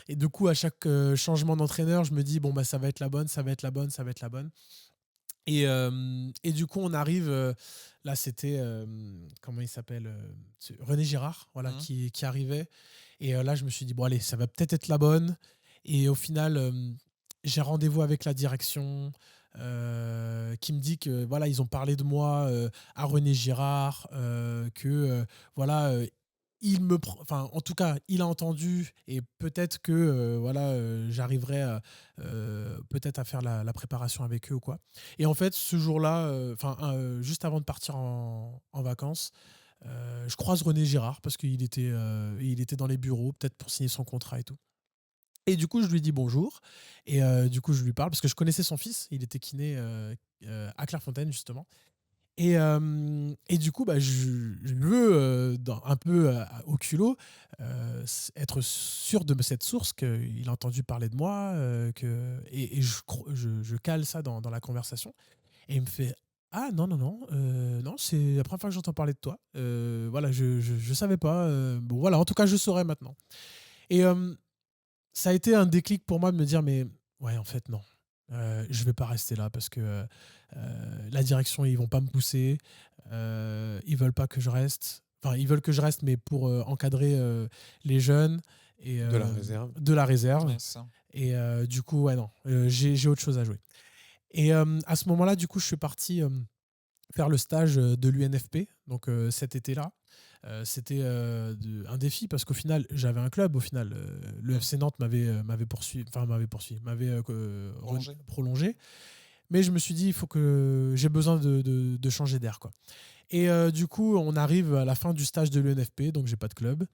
Et du coup, à chaque changement d'entraîneur, je me dis, bon, bah, ça va être la bonne, ça va être la bonne, ça va être la bonne. Et du coup, on arrive. Là, c'était. Comment il s'appelle c'est René Girard, voilà, Mhm. qui arrivait. Et là, je me suis dit, bon, allez, ça va peut-être être la bonne. Et au final, j'ai rendez-vous avec la direction qui me dit que, voilà, ils ont parlé de moi à René Girard, que, voilà. Enfin, en tout cas, il a entendu et peut-être que voilà, j'arriverai peut-être à faire la préparation avec eux ou quoi. Et en fait, ce jour-là, juste avant de partir en vacances, je croise René Girard parce il était dans les bureaux, peut-être pour signer son contrat et tout. Et du coup, je lui dis bonjour. Et du coup, je lui parle parce que je connaissais son fils. Il était kiné à Clairefontaine, justement. Et du coup, bah, je veux, un peu au culot, être sûr de cette source qu'il a entendu parler de moi. Et je cale ça dans la conversation. Et il me fait, ah non, non, non, non, c'est la première fois que j'entends parler de toi. Voilà, je savais pas. Bon, voilà, en tout cas, je saurais maintenant. Et ça a été un déclic pour moi de me dire, mais ouais, en fait, non. Je vais pas rester là parce que la direction, ils vont pas me pousser. Ils veulent pas que je reste. Enfin, ils veulent que je reste, mais pour encadrer les jeunes et De la réserve. de la réserve. Ouais, c'est ça. Et du coup, ouais, non, j'ai autre chose à jouer. Et à ce moment-là, du coup, je suis parti faire le stage de l'UNFP, donc cet été-là. C'était un défi parce qu'au final, j'avais un club. Au final, le FC Nantes m'avait poursuivi, prolongé. Mais je me suis dit, il faut que j'ai besoin de changer d'air, quoi. Et du coup, on arrive à la fin du stage de l'UNFP, donc j'ai pas de club.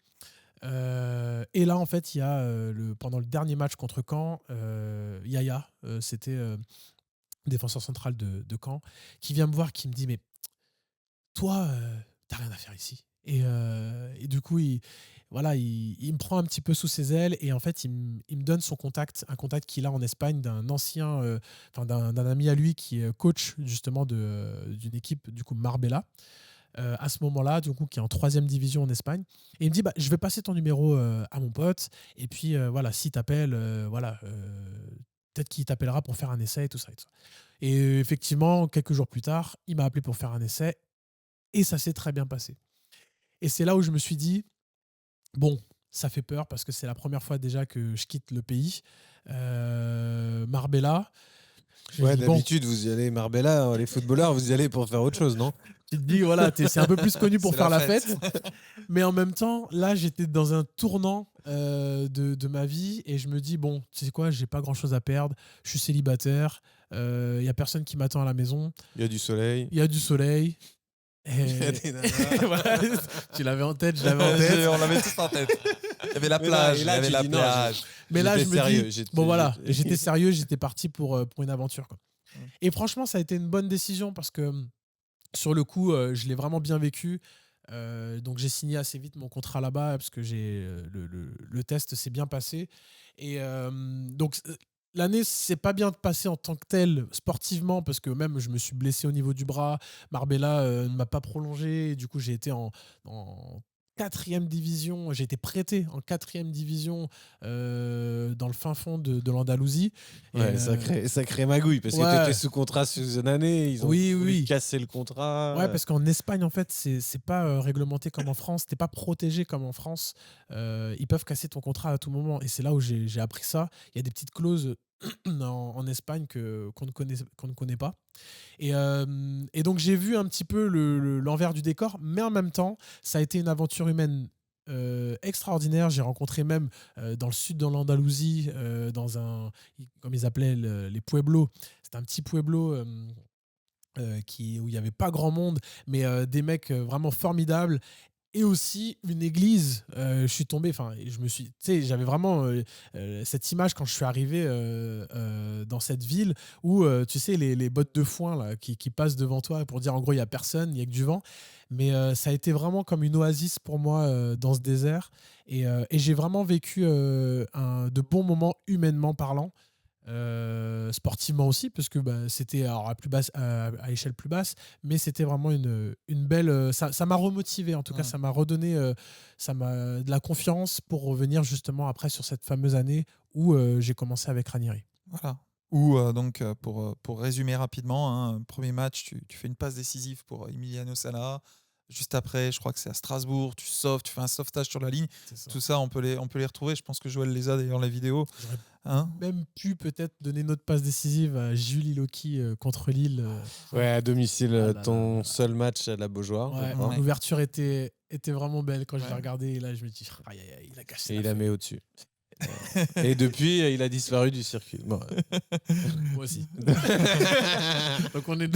Et là, en fait, il y a pendant le dernier match contre Caen, Yaya, c'était défenseur central de Caen, qui vient me voir, qui me dit, mais toi, t'as rien à faire ici. Et du coup, il me prend un petit peu sous ses ailes et en fait, il me donne son contact, un contact qu'il a en Espagne d'un ancien, d'un ami à lui qui est coach justement d'une équipe, du coup Marbella, à ce moment-là, du coup, qui est en 3e division en Espagne. Et il me dit, je vais passer ton numéro à mon pote et puis voilà, s'il t'appelle, peut-être qu'il t'appellera pour faire un essai et tout ça. Et tout ça. Et effectivement, quelques jours plus tard, il m'a appelé pour faire un essai et ça s'est très bien passé. Et c'est là où je me suis dit, bon, ça fait peur parce que c'est la première fois déjà que je quitte le pays. Marbella. Ouais, d'habitude, vous y allez, Marbella, les footballeurs, vous y allez pour faire autre chose, non? Tu te dis, voilà, c'est un peu plus connu pour C'est faire la la fête. Mais en même temps, là, j'étais dans un tournant de ma vie et je me dis, bon, tu sais quoi, j'ai pas grand-chose à perdre. Je suis célibataire. Il n'y a personne qui m'attend à la maison. Il y a du soleil. Il y a du soleil. Il y a des nanas. Voilà, tu l'avais en tête, je l'avais en tête. On l'avait tous en tête. Il y avait la Mais plage, là, il y avait tu la dis non, plage. Mais là, je me sérieux, dis, bon voilà, j'étais sérieux, j'étais parti pour une aventure, quoi. Et franchement, ça a été une bonne décision parce que sur le coup, je l'ai vraiment bien vécu. Donc j'ai signé assez vite mon contrat là-bas parce que le test s'est bien passé. Et donc l'année s'est pas bien passée en tant que telle sportivement parce que même je me suis blessé au niveau du bras. Marbella ne m'a pas prolongé. Et du coup, j'ai été en 4e division. J'ai été prêté en 4e division dans le fin fond de l'Andalousie. Ouais, sacré magouille parce que tu étais sous contrat sous une année. Ils ont voulu casser le contrat. Ouais, parce qu'en Espagne, en fait, c'est pas réglementé comme en France. T'es pas protégé comme en France. Ils peuvent casser ton contrat à tout moment. Et c'est là où j'ai appris ça. Il y a des petites clauses en Espagne qu'on ne connaît pas. Et donc, j'ai vu un petit peu l'envers du décor. Mais en même temps, ça a été une aventure humaine extraordinaire. J'ai rencontré même dans le sud de l'Andalousie, comme ils appelaient les pueblos. C'était un petit pueblo où il n'y avait pas grand monde, mais des mecs vraiment formidables. Et aussi une église. Je suis tombé, j'avais vraiment cette image quand je suis arrivé dans cette ville où, tu sais, les bottes de foin là, qui passent devant toi pour dire en gros, il n'y a personne, il n'y a que du vent. Mais ça a été vraiment comme une oasis pour moi dans ce désert. Et j'ai vraiment vécu de bons moments humainement parlant. Sportivement aussi parce que c'était à échelle plus basse, mais c'était vraiment une belle ça m'a remotivé, en tout cas ça m'a redonné de la confiance pour revenir justement après sur cette fameuse année où j'ai commencé avec Ranieri. Voilà. Ou donc pour résumer rapidement, premier match, tu fais une passe décisive pour Emiliano Sala. Juste après, je crois que c'est à Strasbourg, tu fais un sauvetage sur la ligne. Tout ça, on peut les retrouver. Je pense que Joël les a d'ailleurs la vidéo. J'aurais même pu peut-être donner notre passe décisive à Jules Iloki contre Lille. Ouais, à domicile, ton seul match à la Beaujoire. Ouais, l'ouverture était vraiment belle quand je l'ai regardé. Et là, je me dis, il a caché. Et il la met au-dessus. Et depuis, il a disparu du circuit. Bon. Moi aussi. Donc on est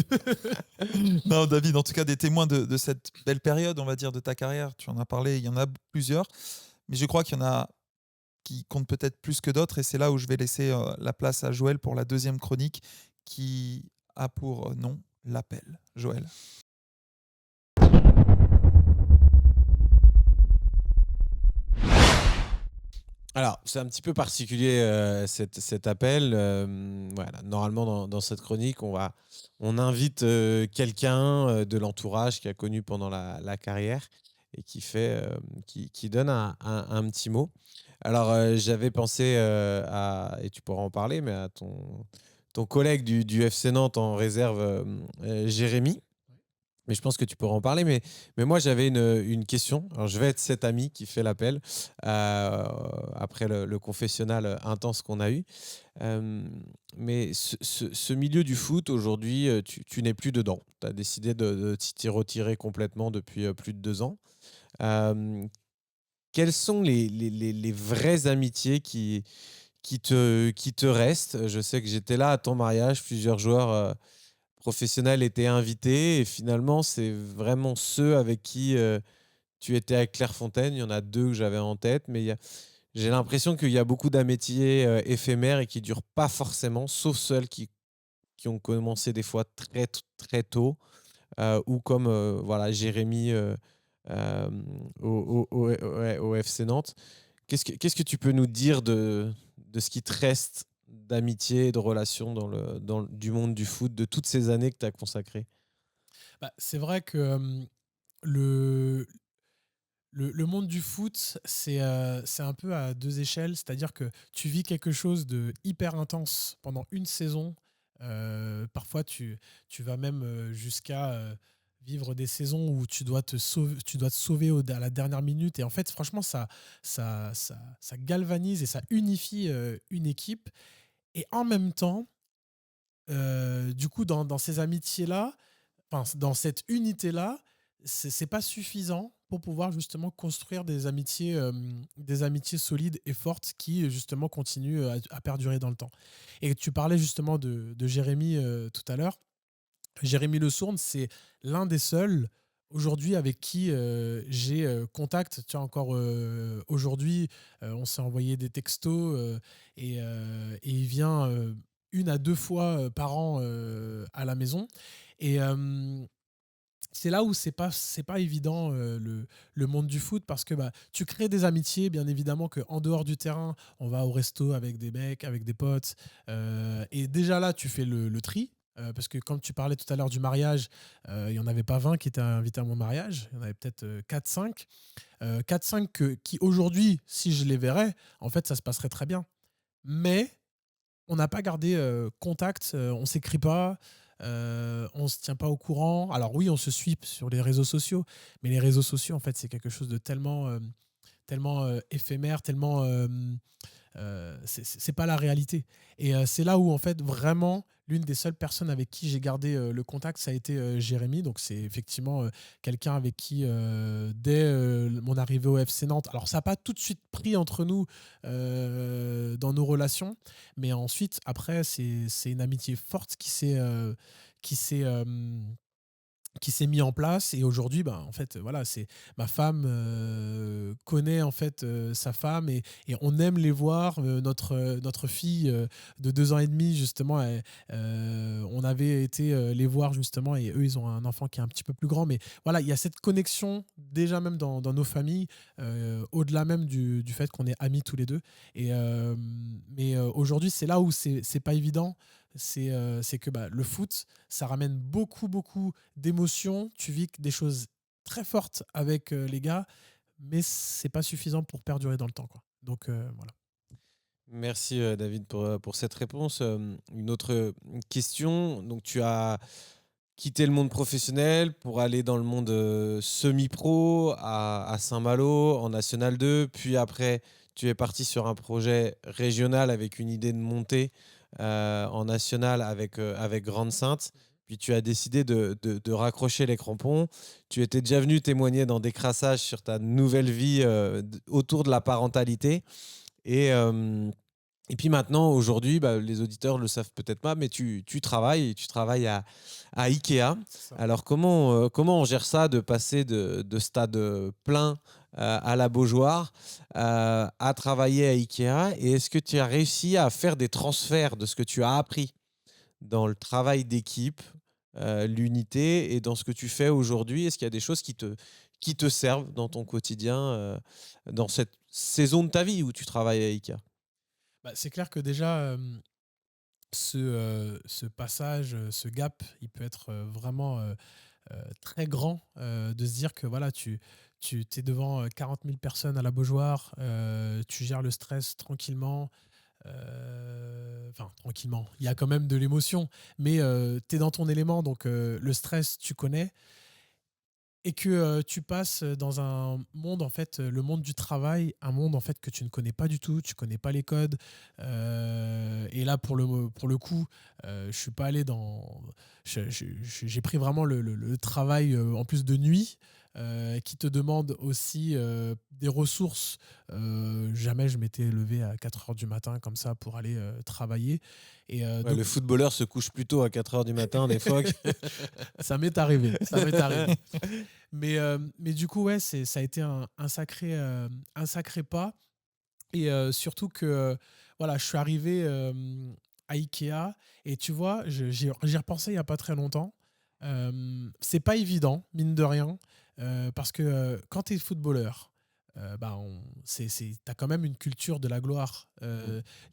Non, David, en tout cas, des témoins de cette belle période, on va dire, de ta carrière. Tu en as parlé, il y en a plusieurs. Mais je crois qu'il y en a qui comptent peut-être plus que d'autres. Et c'est là où je vais laisser la place à Joël pour la deuxième chronique qui a pour nom l'appel. Joël. Alors, c'est un petit peu particulier cet appel. Voilà, normalement, dans cette chronique, on invite quelqu'un de l'entourage qui a connu pendant la carrière et qui donne un petit mot. Alors, j'avais pensé et tu pourras en parler, mais à ton collègue du FC Nantes en réserve, Jérémy, Mais je pense que tu pourras en parler. Mais moi, j'avais une question. Alors, je vais être cet ami qui fait l'appel après le confessionnal intense qu'on a eu. Euh, mais ce milieu du foot, aujourd'hui, tu n'es plus dedans. Tu as décidé de t'y retirer complètement depuis plus de 2 ans. Euh, Quelles sont les vraies amitiés qui te restent? Je sais que j'étais là à ton mariage, plusieurs joueurs professionnels étaient invités et finalement, c'est vraiment ceux avec qui tu étais à Clairefontaine. Il y en a deux que j'avais en tête, mais j'ai l'impression qu'il y a beaucoup d'amitiés éphémères et qui ne durent pas forcément, sauf celles qui ont commencé des fois très, très tôt, ou comme voilà, Jérémy euh, au FC Nantes. Qu'est-ce que tu peux nous dire de ce qui te reste d'amitié et de relations du monde du foot, de toutes ces années que tu as consacrées? Bah, c'est vrai que le, le monde du foot, c'est un peu à deux échelles. C'est-à-dire que tu vis quelque chose de hyper intense pendant une saison. Parfois, tu vas même jusqu'à vivre des saisons où tu dois te sauver à la dernière minute. Et en fait, franchement, ça galvanise et ça unifie une équipe. Et en même temps, du coup, dans ces amitiés-là, enfin, dans cette unité-là, c'est pas suffisant pour pouvoir justement construire des amitiés solides et fortes qui justement continuent à perdurer dans le temps. Et tu parlais justement de Jérémy tout à l'heure. Jérémy Le Sourne, c'est l'un des seuls aujourd'hui avec qui j'ai contact. Tu vois, encore aujourd'hui, on s'est envoyé des textos et il vient une à deux fois par an à la maison. Et c'est là où c'est pas évident le monde du foot parce que bah, tu crées des amitiés, bien évidemment qu'en dehors du terrain, on va au resto avec des mecs, avec des potes. Et déjà là, tu fais le tri. Parce que comme tu parlais tout à l'heure du mariage, il n'y en avait pas 20 qui étaient invités à mon mariage. Il y en avait peut-être 4-5. 4-5 qui aujourd'hui, si je les verrais, en fait, ça se passerait très bien. Mais on n'a pas gardé contact, on s'écrit pas, on se tient pas au courant. Alors oui, on se suit sur les réseaux sociaux, mais les réseaux sociaux, en fait, c'est quelque chose de tellement éphémère, tellement c'est pas la réalité. Et c'est là où en fait vraiment l'une des seules personnes avec qui j'ai gardé le contact, ça a été Jérémy. Donc c'est effectivement quelqu'un avec qui dès mon arrivée au FC Nantes, alors ça n'a pas tout de suite pris entre nous dans nos relations, mais ensuite après c'est une amitié forte qui s'est qui s'est mis en place et aujourd'hui ben en fait voilà c'est ma femme connaît en fait sa femme et on aime les voir notre fille de 2 ans et demi justement on avait été les voir justement et eux ils ont un enfant qui est un petit peu plus grand mais voilà il y a cette connexion déjà même dans nos familles au-delà même du fait qu'on est amis tous les deux et mais aujourd'hui c'est là où c'est pas évident c'est que bah, le foot, ça ramène beaucoup d'émotions. Tu vis des choses très fortes avec les gars, mais c'est pas suffisant pour perdurer dans le temps, quoi. Donc voilà. Merci David pour cette réponse. Une autre question. Donc tu as quitté le monde professionnel pour aller dans le monde semi-pro à Saint-Malo en National 2. Puis après, tu es parti sur un projet régional avec une idée de montée en National avec Grande-Sainte. Puis tu as décidé de raccrocher les crampons. Tu étais déjà venu témoigner dans Décrassage sur ta nouvelle vie autour de la parentalité. Et puis maintenant, aujourd'hui, bah, les auditeurs ne le savent peut-être pas, mais tu travailles à Ikea. Alors comment on gère ça de passer de stade plein à la Beaujoire à travailler à Ikea? Et est-ce que tu as réussi à faire des transferts de ce que tu as appris dans le travail d'équipe, l'unité et dans ce que tu fais aujourd'hui? Est-ce qu'il y a des choses qui te servent dans ton quotidien, dans cette saison de ta vie où tu travailles à Ikea? Bah, c'est clair que déjà, ce passage, ce gap, il peut être vraiment très grand de se dire que voilà, tu es devant 40 000 personnes à la Beaujoire, tu gères le stress tranquillement. Enfin, tranquillement, il y a quand même de l'émotion, mais tu es dans ton élément, donc le stress, tu connais. et que tu passes dans un monde, en fait, le monde du travail, un monde en fait que tu ne connais pas du tout, tu connais pas les codes. Et là, pour le coup, je suis pas allé dans. J'ai pris vraiment le travail en plus de nuit. Qui te demande aussi des ressources. Jamais je m'étais levé à 4 heures du matin comme ça pour aller travailler. Et Ouais, le footballeur se couche plus tôt à 4 heures du matin, des fois. ça m'est arrivé. Ça m'est arrivé. Mais du coup, ouais, ça a été un sacré pas. Et surtout que voilà, je suis arrivé à Ikea et tu vois, j'y repensé il n'y a pas très longtemps. C'est pas évident, mine de rien, parce que quand tu es footballeur, t'as quand même une culture de la gloire.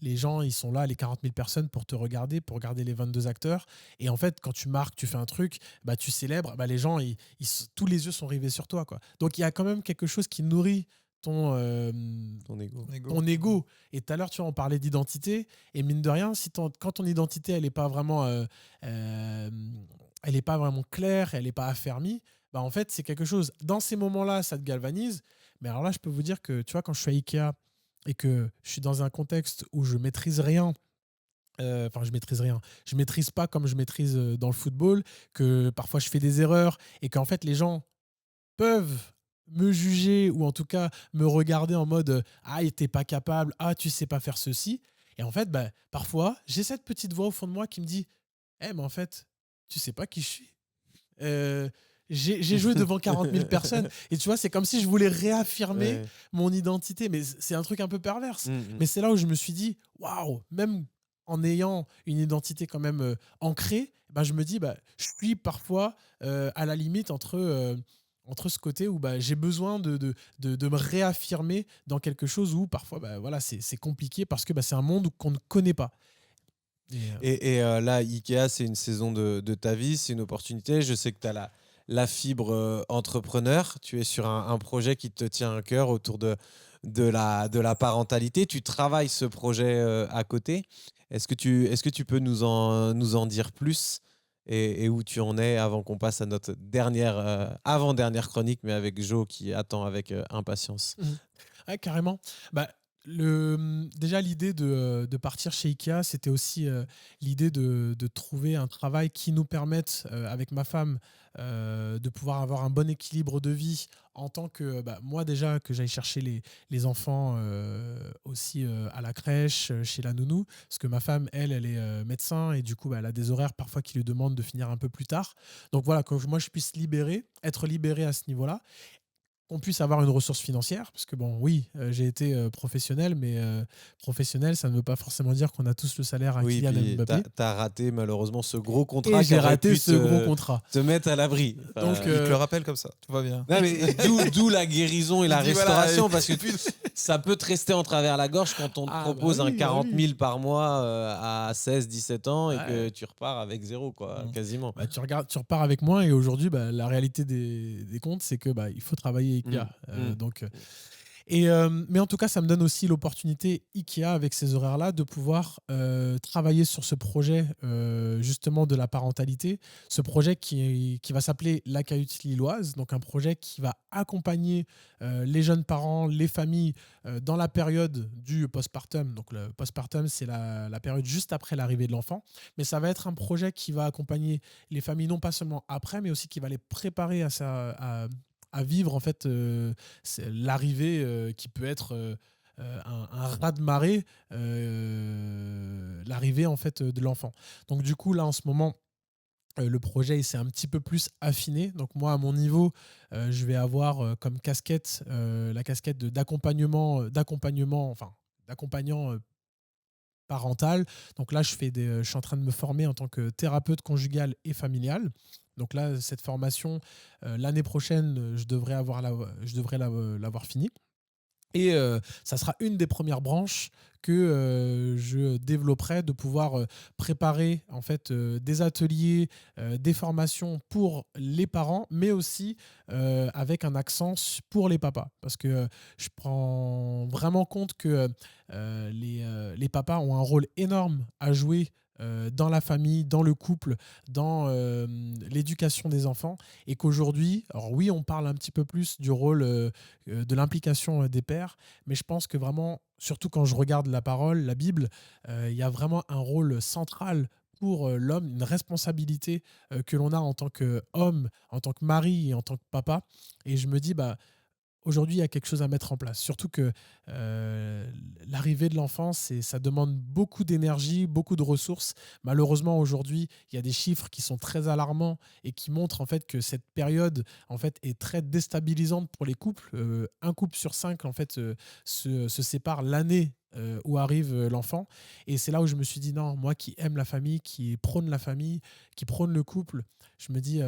Les gens, ils sont là, les 40 000 personnes, pour regarder les 22 acteurs. Et en fait, quand tu marques, tu fais un truc, tu célèbres, les gens, tous les yeux sont rivés sur toi, quoi. Donc il y a quand même quelque chose qui nourrit Ton ego. ton ego. Et tout à l'heure, tu vois, on parlait d'identité. Et mine de rien, quand ton identité, elle n'est pas vraiment, elle est pas vraiment claire, elle n'est pas affermie, en fait, c'est quelque chose. Dans ces moments-là, ça te galvanise. Mais alors là, je peux vous dire que, tu vois, quand je suis à Ikea et que je suis dans un contexte où je maîtrise rien, je maîtrise rien. Je maîtrise pas comme je maîtrise dans le football, que parfois je fais des erreurs et qu'en fait, les gens peuvent me juger ou en tout cas me regarder en mode ah, t'es pas capable, ah, tu sais pas faire ceci. Et en fait, parfois, j'ai cette petite voix au fond de moi qui me dit mais en fait, tu sais pas qui je suis. Euh, j'ai joué devant 40 000 personnes et tu vois, c'est comme si je voulais réaffirmer mon identité, mais c'est un truc un peu perverse. Mais c'est là où je me suis dit waouh, même en ayant une identité quand même ancrée, je me dis je suis parfois à la limite entre ce côté où j'ai besoin de me réaffirmer dans quelque chose où parfois voilà, c'est compliqué parce que c'est un monde qu'on ne connaît pas. Et là, Ikea, c'est une saison de ta vie, c'est une opportunité. Je sais que tu as la fibre entrepreneur. Tu es sur un projet qui te tient à cœur autour de la parentalité. Tu travailles ce projet à côté. Est-ce que tu peux nous en dire plus et où tu en es avant qu'on passe à notre avant-dernière chronique, mais avec Jo qui attend avec impatience. Ouais, carrément. Déjà, l'idée de partir chez Ikea, c'était aussi l'idée de trouver un travail qui nous permette, avec ma femme, de pouvoir avoir un bon équilibre de vie en tant que, moi déjà, que j'aille chercher les enfants aussi à la crèche, chez la nounou, parce que ma femme, elle est médecin et du coup, elle a des horaires parfois qui lui demandent de finir un peu plus tard. Donc voilà, que moi, je puisse être libéré à ce niveau-là, qu'on puisse avoir une ressource financière, parce que bon, oui, j'ai été professionnel, mais professionnel, ça ne veut pas forcément dire qu'on a tous le salaire à Kylian Mbappé. T'as raté malheureusement ce gros contrat. Et j'ai raté ce gros contrat. Te mettre à l'abri. Donc, il te le rappelle comme ça, tout va bien. Non, mais d'où la guérison et la restauration, parce que ça peut te rester en travers la gorge quand on te propose un 40 000 par mois à 16, 17 ans et que tu repars avec zéro, quoi, quasiment. Tu repars avec moins et aujourd'hui, la réalité des comptes, c'est que il faut travailler Ikea. Mais en tout cas, ça me donne aussi l'opportunité, Ikea, avec ces horaires-là, de pouvoir travailler sur ce projet justement de la parentalité. Ce projet qui va s'appeler La Cahute Lilloise, donc un projet qui va accompagner les jeunes parents, les familles dans la période du postpartum. Donc le postpartum, c'est la période juste après l'arrivée de l'enfant. Mais ça va être un projet qui va accompagner les familles non pas seulement après, mais aussi qui va les préparer à vivre en fait l'arrivée qui peut être un raz-de-marée, l'arrivée en fait de l'enfant. Donc du coup là en ce moment le projet s'est un petit peu plus affiné. Donc moi à mon niveau je vais avoir comme casquette la casquette d'accompagnement d'accompagnant parental. Donc là, je suis en train de me former en tant que thérapeute conjugale et familiale. Donc là, cette formation, l'année prochaine, je devrais l'avoir finie. Et ça sera une des premières branches que je développerai, de pouvoir préparer en fait des ateliers, des formations pour les parents, mais aussi avec un accent pour les papas. Parce que je prends vraiment compte que les papas ont un rôle énorme à jouer dans la famille, dans le couple, dans l'éducation des enfants, et qu'aujourd'hui, alors oui, on parle un petit peu plus du rôle de l'implication des pères, mais je pense que vraiment, surtout quand je regarde la parole, la Bible, il y a vraiment un rôle central pour l'homme, une responsabilité que l'on a en tant qu'homme, en tant que mari et en tant que papa. Et je me dis, bah, aujourd'hui, il y a quelque chose à mettre en place. Surtout que l'arrivée de l'enfant, ça demande beaucoup d'énergie, beaucoup de ressources. Malheureusement, aujourd'hui, il y a des chiffres qui sont très alarmants et qui montrent en fait que cette période en fait est très déstabilisante pour les couples. Un couple sur cinq en fait se sépare l'année où arrive l'enfant. Et c'est là où je me suis dit non, moi qui aime la famille, qui prône la famille, qui prône le couple, je me dis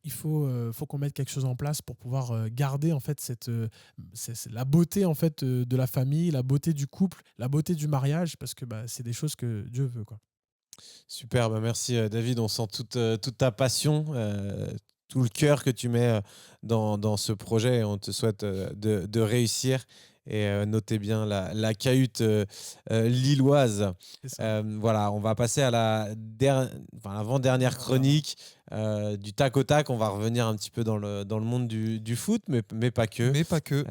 faut qu'on mette quelque chose en place pour pouvoir garder en fait c'est la beauté en fait de la famille, la beauté du couple, la beauté du mariage, parce que bah, c'est des choses que Dieu veut, quoi. Super, bah merci David, on sent toute ta passion, tout le cœur que tu mets dans ce projet et on te souhaite de réussir. Et notez bien la cahute lilloise. C'est ça. Voilà, on va passer à l'avant-dernière chronique du tac au tac. On va revenir un petit peu dans le monde du foot, mais pas que. Mais pas que.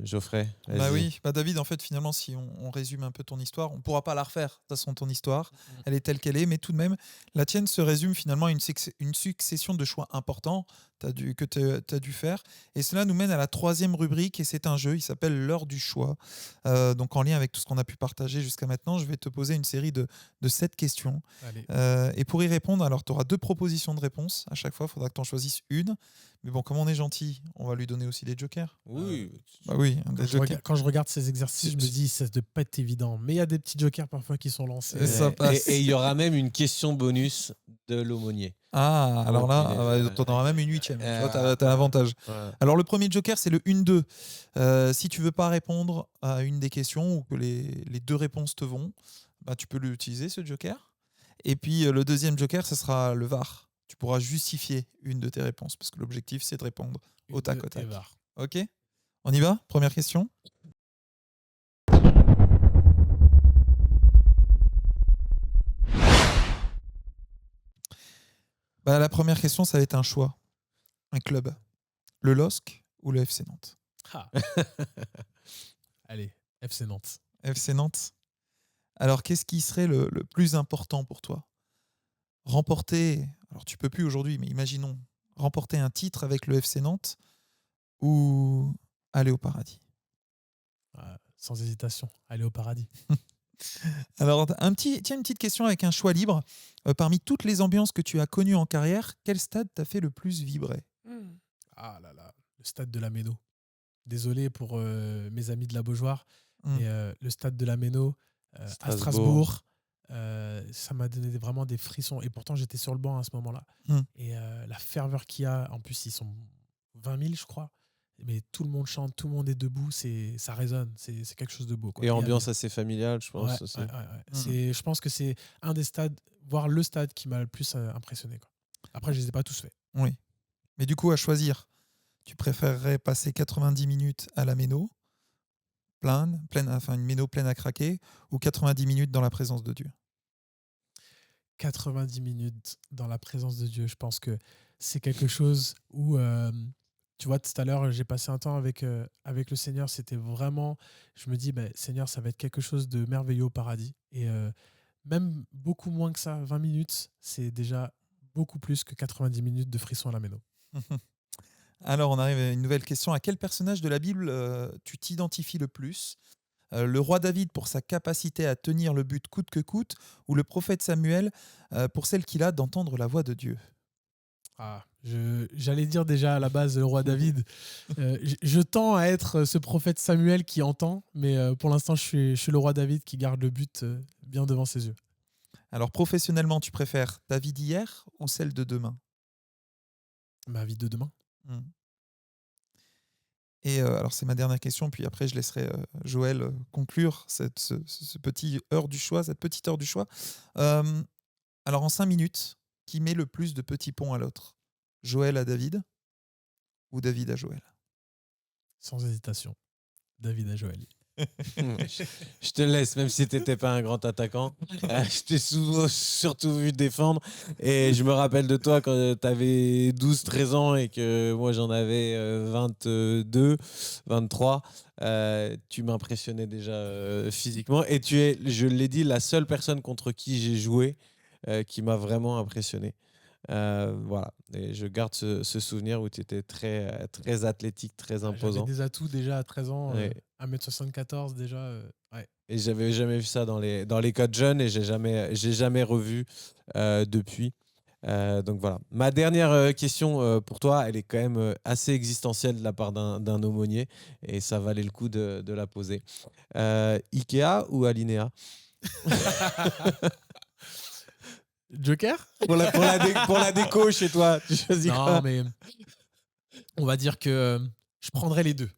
Geoffrey, vas-y. Bah oui, bah David, en fait, finalement, si on résume un peu ton histoire, on ne pourra pas la refaire. De toute façon, ton histoire, elle est telle qu'elle est, mais tout de même, la tienne se résume finalement à une succession de choix importants que tu as dû faire. Et cela nous mène à la troisième rubrique, et c'est un jeu, il s'appelle l'heure du choix. Donc, en lien avec tout ce qu'on a pu partager jusqu'à maintenant, je vais te poser une série de 7 questions. Allez. Et pour y répondre, alors tu auras 2 propositions de réponse à chaque fois, il faudra que tu en choisisses une. Mais bon, comme on est gentil, on va lui donner aussi des jokers. Oui. Bah oui, Quand des je, jokers. regarde, quand je regarde ces exercices, je me dis ça ne doit pas être évident. Mais il y a des petits jokers parfois qui sont lancés. Et ça passe. Et il y aura même une question bonus de l'aumônier. Ah, alors là, punaise. tu en auras même une huitième. Tu vois, Ah, t'as l'avantage. ouais. Alors, le premier joker, c'est le 1-2. Si tu veux pas répondre à une des questions ou que les 2 réponses te vont, bah, tu peux l'utiliser, ce joker. Et puis, le deuxième joker, ce sera le VAR. Tu pourras justifier une de tes réponses parce que l'objectif, c'est de répondre au tac au tac. Ok ? On y va ? Première question. Bah, la première question, ça va être un choix. Un club. Le LOSC ou le FC Nantes ? Ah. Allez, FC Nantes. FC Nantes. Alors, qu'est-ce qui serait le plus important pour toi ? Remporter, alors tu peux plus aujourd'hui, mais imaginons, remporter un titre avec le FC Nantes ou aller au paradis ? Sans hésitation, aller au paradis. Alors, une petite question avec un choix libre. Parmi toutes les ambiances que tu as connues en carrière, quel stade t'a fait le plus vibrer ? Ah là là, le stade de la Méno. Désolé pour mes amis de la Beaujoire, mais le stade de la Méno à Strasbourg, ça m'a donné vraiment des frissons. Et pourtant, j'étais sur le banc à ce moment-là. Et la ferveur qu'il y a, en plus, ils sont 20 000, je crois. Mais tout le monde chante, tout le monde est debout, ça résonne, c'est quelque chose de beau, quoi. Et ambiance assez familiale, je pense aussi. Je pense que c'est un des stades, voire le stade qui m'a le plus impressionné, quoi. Après, je ne les ai pas tous faits. Oui. Mais du coup, à choisir, tu préférerais passer 90 minutes à la Méno, une Méno pleine à craquer, ou 90 minutes dans la présence de Dieu ? 90 minutes dans la présence de Dieu, je pense que c'est quelque chose où... tu vois, tout à l'heure, j'ai passé un temps avec le Seigneur. C'était vraiment... Je me dis, Seigneur, ça va être quelque chose de merveilleux au paradis. Et même beaucoup moins que ça, 20 minutes, c'est déjà beaucoup plus que 90 minutes de frisson à la Méno. Alors, on arrive à une nouvelle question. À quel personnage de la Bible tu t'identifies le plus ? Le roi David pour sa capacité à tenir le but coûte que coûte, ou le prophète Samuel pour celle qu'il a d'entendre la voix de Dieu ? J'allais dire déjà à la base le roi David. Je tends à être ce prophète Samuel qui entend, mais pour l'instant, je suis le roi David qui garde le but bien devant ses yeux. Alors, professionnellement, tu préfères ta vie d'hier ou celle de demain ? Ma vie de demain. Et alors, c'est ma dernière question, puis après, je laisserai Joël conclure cette petite heure du choix. Alors, en 5 minutes, qui met le plus de petits ponts à l'autre ? Joël à David ou David à Joël ? Sans hésitation, David à Joël. Je te laisse, même si tu n'étais pas un grand attaquant. Je t'ai surtout vu défendre. Et je me rappelle de toi quand tu avais 12-13 ans et que moi j'en avais 22, 23. Tu m'impressionnais déjà physiquement. Et tu es, je l'ai dit, la seule personne contre qui j'ai joué qui m'a vraiment impressionné. Voilà. Et je garde ce souvenir où tu étais très, très athlétique, très J'avais imposant. des atouts déjà à 13 ans, Ouais. 1m74 déjà. Ouais. Et j'avais jamais vu ça dans les codes jeunes et j'ai jamais revu depuis. Donc voilà. Ma dernière question pour toi, elle est quand même assez existentielle de la part d'un aumônier et ça valait le coup de la poser. Ikea ou Alinea? Joker? Pour la déco chez toi, tu choisis Non, quoi? mais on va dire que je prendrais les deux.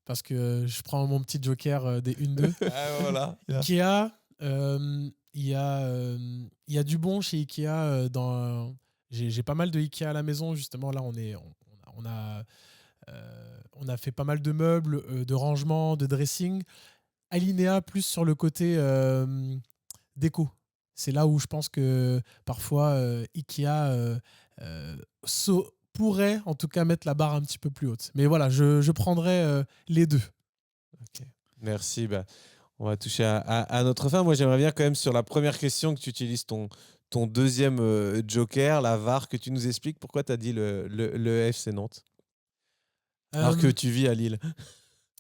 Parce que je prends mon petit Joker des 1-2. Ah, voilà. Ikea, il y a du bon chez Ikea. J'ai pas mal de Ikea à la maison, justement. Là, on a fait pas mal de meubles, de rangement, de dressing. Alinea, plus sur le côté déco. C'est là où je pense que parfois Ikea pourrait en tout cas mettre la barre un petit peu plus haute. Mais voilà, je prendrais les deux. Okay. Merci. On va toucher à notre fin. Moi, j'aimerais bien quand même sur la première question que tu utilises ton deuxième joker, la VAR, que tu nous expliques pourquoi tu as dit le FC Nantes. Alors que tu vis à Lille.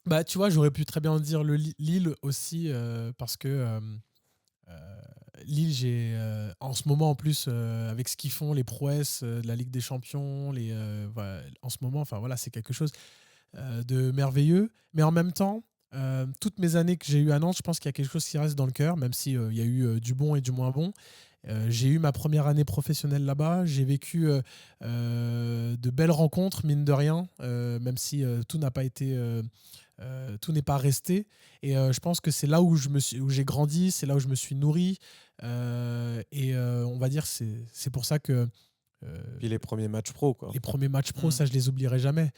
Bah, tu vois, j'aurais pu très bien dire Lille aussi, parce que Lille, en ce moment en plus, avec ce qu'ils font, les prouesses de la Ligue des Champions, voilà, en ce moment, enfin voilà, c'est quelque chose de merveilleux. Mais en même temps, toutes mes années que j'ai eues à Nantes, je pense qu'il y a quelque chose qui reste dans le cœur, même s'il y a eu du bon et du moins bon. J'ai eu ma première année professionnelle là-bas. J'ai vécu de belles rencontres, mine de rien, même si tout n'a pas été, tout n'est pas resté. Et je pense que c'est là où où j'ai grandi, c'est là où je me suis nourri. On va dire c'est pour ça que Puis les premiers matchs pro, quoi. les premiers matchs pro, ça je les oublierai jamais.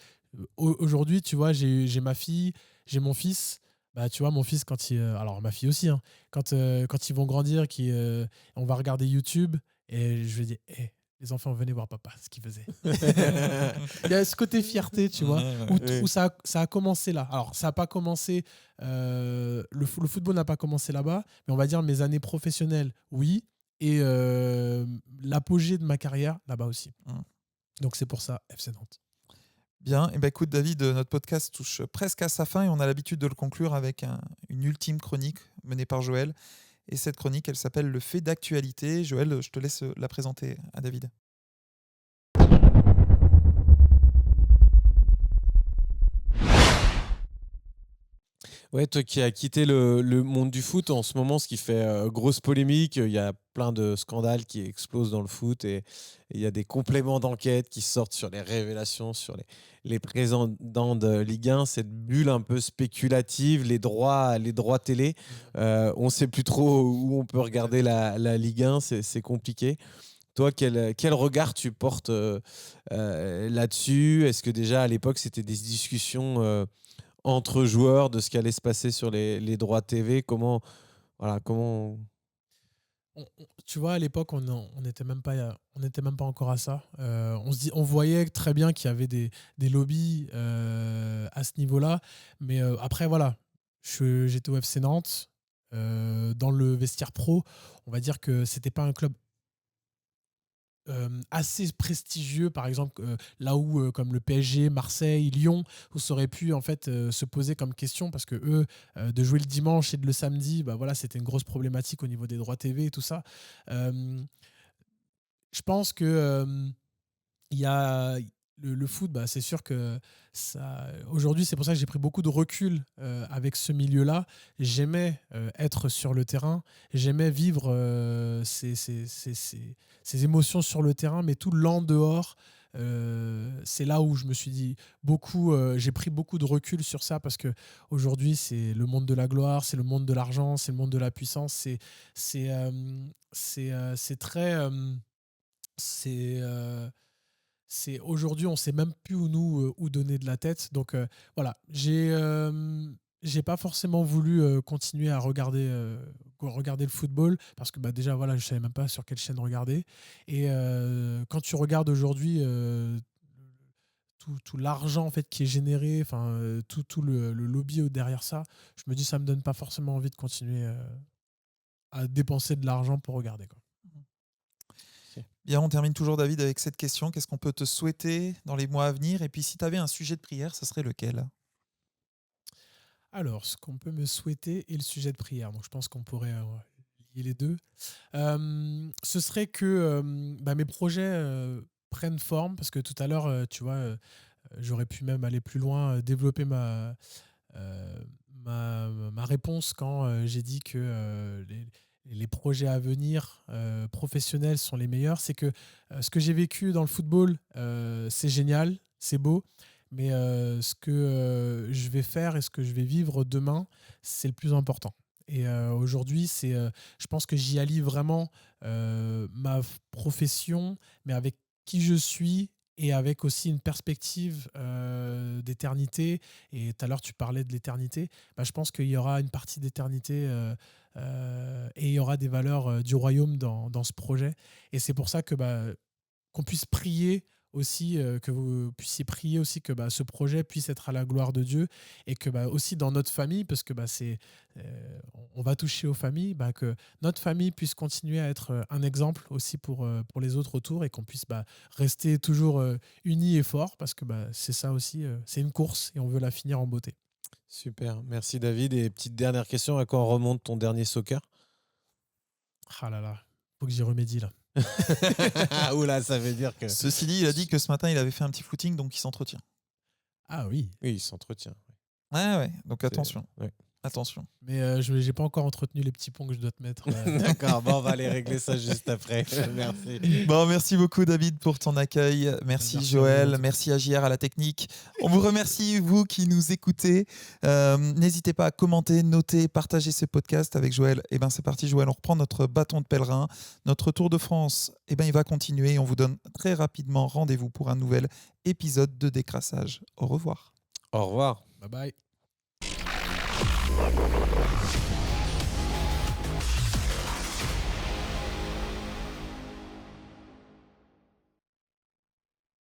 Aujourd'hui, tu vois, j'ai ma fille, j'ai mon fils. Bah, tu vois, mon fils, alors ma fille aussi, hein, quand ils vont grandir, on va regarder YouTube et je vais dire, hey, les enfants, venez voir papa, ce qu'il faisait. Il y a ce côté fierté, tu vois, où ça a commencé là. Alors, ça n'a pas commencé, le football n'a pas commencé là-bas, mais on va dire mes années professionnelles, oui, et l'apogée de ma carrière là-bas aussi. Donc, c'est pour ça, FC Nantes. Bien, et écoute David, notre podcast touche presque à sa fin et on a l'habitude de le conclure avec une ultime chronique menée par Joël. Et cette chronique, elle s'appelle Le fait d'actualité. Joël, je te laisse la présenter à David. Ouais, toi qui as quitté le monde du foot en ce moment, ce qui fait grosse polémique, il y a plein de scandales qui explosent dans le foot et il y a des compléments d'enquête qui sortent sur les révélations, sur les présidents de Ligue 1, cette bulle un peu spéculative, les droits télé. On ne sait plus trop où on peut regarder la Ligue 1, c'est compliqué. Toi, quel regard tu portes là-dessus? Est-ce que déjà à l'époque, c'était des discussions entre joueurs de ce qui allait se passer sur les droits TV? Comment. Tu vois, à l'époque, on n'était même pas encore à ça. On voyait très bien qu'il y avait des lobbies à ce niveau-là. Mais après, voilà, j'étais au FC Nantes. Dans le vestiaire pro, on va dire que c'était pas un club assez prestigieux, par exemple, là où, comme le PSG, Marseille, Lyon, où ça aurait pu en fait se poser comme question, parce que eux, de jouer le dimanche et le samedi, bah voilà, c'était une grosse problématique au niveau des droits TV et tout ça. Je pense que il y a le foot, bah, c'est sûr que ça. Aujourd'hui, c'est pour ça que j'ai pris beaucoup de recul avec ce milieu-là. J'aimais être sur le terrain, j'aimais vivre ces émotions sur le terrain, mais tout l'en dehors. C'est là où je me suis dit j'ai pris beaucoup de recul sur ça, parce que aujourd'hui c'est le monde de la gloire, c'est le monde de l'argent, c'est le monde de la puissance, c'est très c'est aujourd'hui, on sait même plus où donner de la tête. Donc voilà, j'ai pas forcément voulu continuer à regarder le football parce que déjà voilà, je savais même pas sur quelle chaîne regarder. Et quand tu regardes aujourd'hui tout l'argent en fait qui est généré, enfin tout le lobby derrière ça, je me dis ça me donne pas forcément envie de continuer à dépenser de l'argent pour regarder, quoi. Bien, on termine toujours, David, avec cette question. Qu'est-ce qu'on peut te souhaiter dans les mois à venir? Et puis, si tu avais un sujet de prière, ça serait lequel? Alors, ce qu'on peut me souhaiter et le sujet de prière. Donc, je pense qu'on pourrait lier les deux. Ce serait que mes projets prennent forme, parce que tout à l'heure, tu vois, j'aurais pu même aller plus loin, développer ma réponse quand j'ai dit que les projets à venir professionnels sont les meilleurs. C'est que ce que j'ai vécu dans le football, c'est génial, c'est beau, mais ce que je vais faire et ce que je vais vivre demain, c'est le plus important. Et aujourd'hui, je pense que j'y allie vraiment ma profession, mais avec qui je suis et avec aussi une perspective d'éternité. Et tout à l'heure, tu parlais de l'éternité. Je pense qu'il y aura une partie d'éternité et il y aura des valeurs du royaume dans ce projet. Et c'est pour ça que qu'on puisse prier aussi, que vous puissiez prier aussi que ce projet puisse être à la gloire de Dieu, et que aussi dans notre famille, parce que on va toucher aux familles, que notre famille puisse continuer à être un exemple aussi pour les autres autour, et qu'on puisse rester toujours unis et forts, parce que c'est ça aussi, c'est une course et on veut la finir en beauté. Super, merci David. Et petite dernière question, à quand remonte ton dernier soccer? Ah là là, faut que j'y remédie là. Oula, ça veut dire que... Ceci dit, il a dit que ce matin, il avait fait un petit footing, donc il s'entretient. Ah oui. Oui, il s'entretient. Ouais, donc attention. Ouais. Attention. Mais je n'ai pas encore entretenu les petits ponts que je dois te mettre. D'accord, bon, on va aller régler ça juste après. Merci. Bon, merci beaucoup, David, pour ton accueil. Merci Joël. Merci à JR à la technique. On vous remercie, vous qui nous écoutez. N'hésitez pas à commenter, noter, partager ce podcast avec Joël. Et c'est parti, Joël. On reprend notre bâton de pèlerin. Notre Tour de France, il va continuer. On vous donne très rapidement rendez-vous pour un nouvel épisode de Décrassage. Au revoir. Au revoir. Bye bye.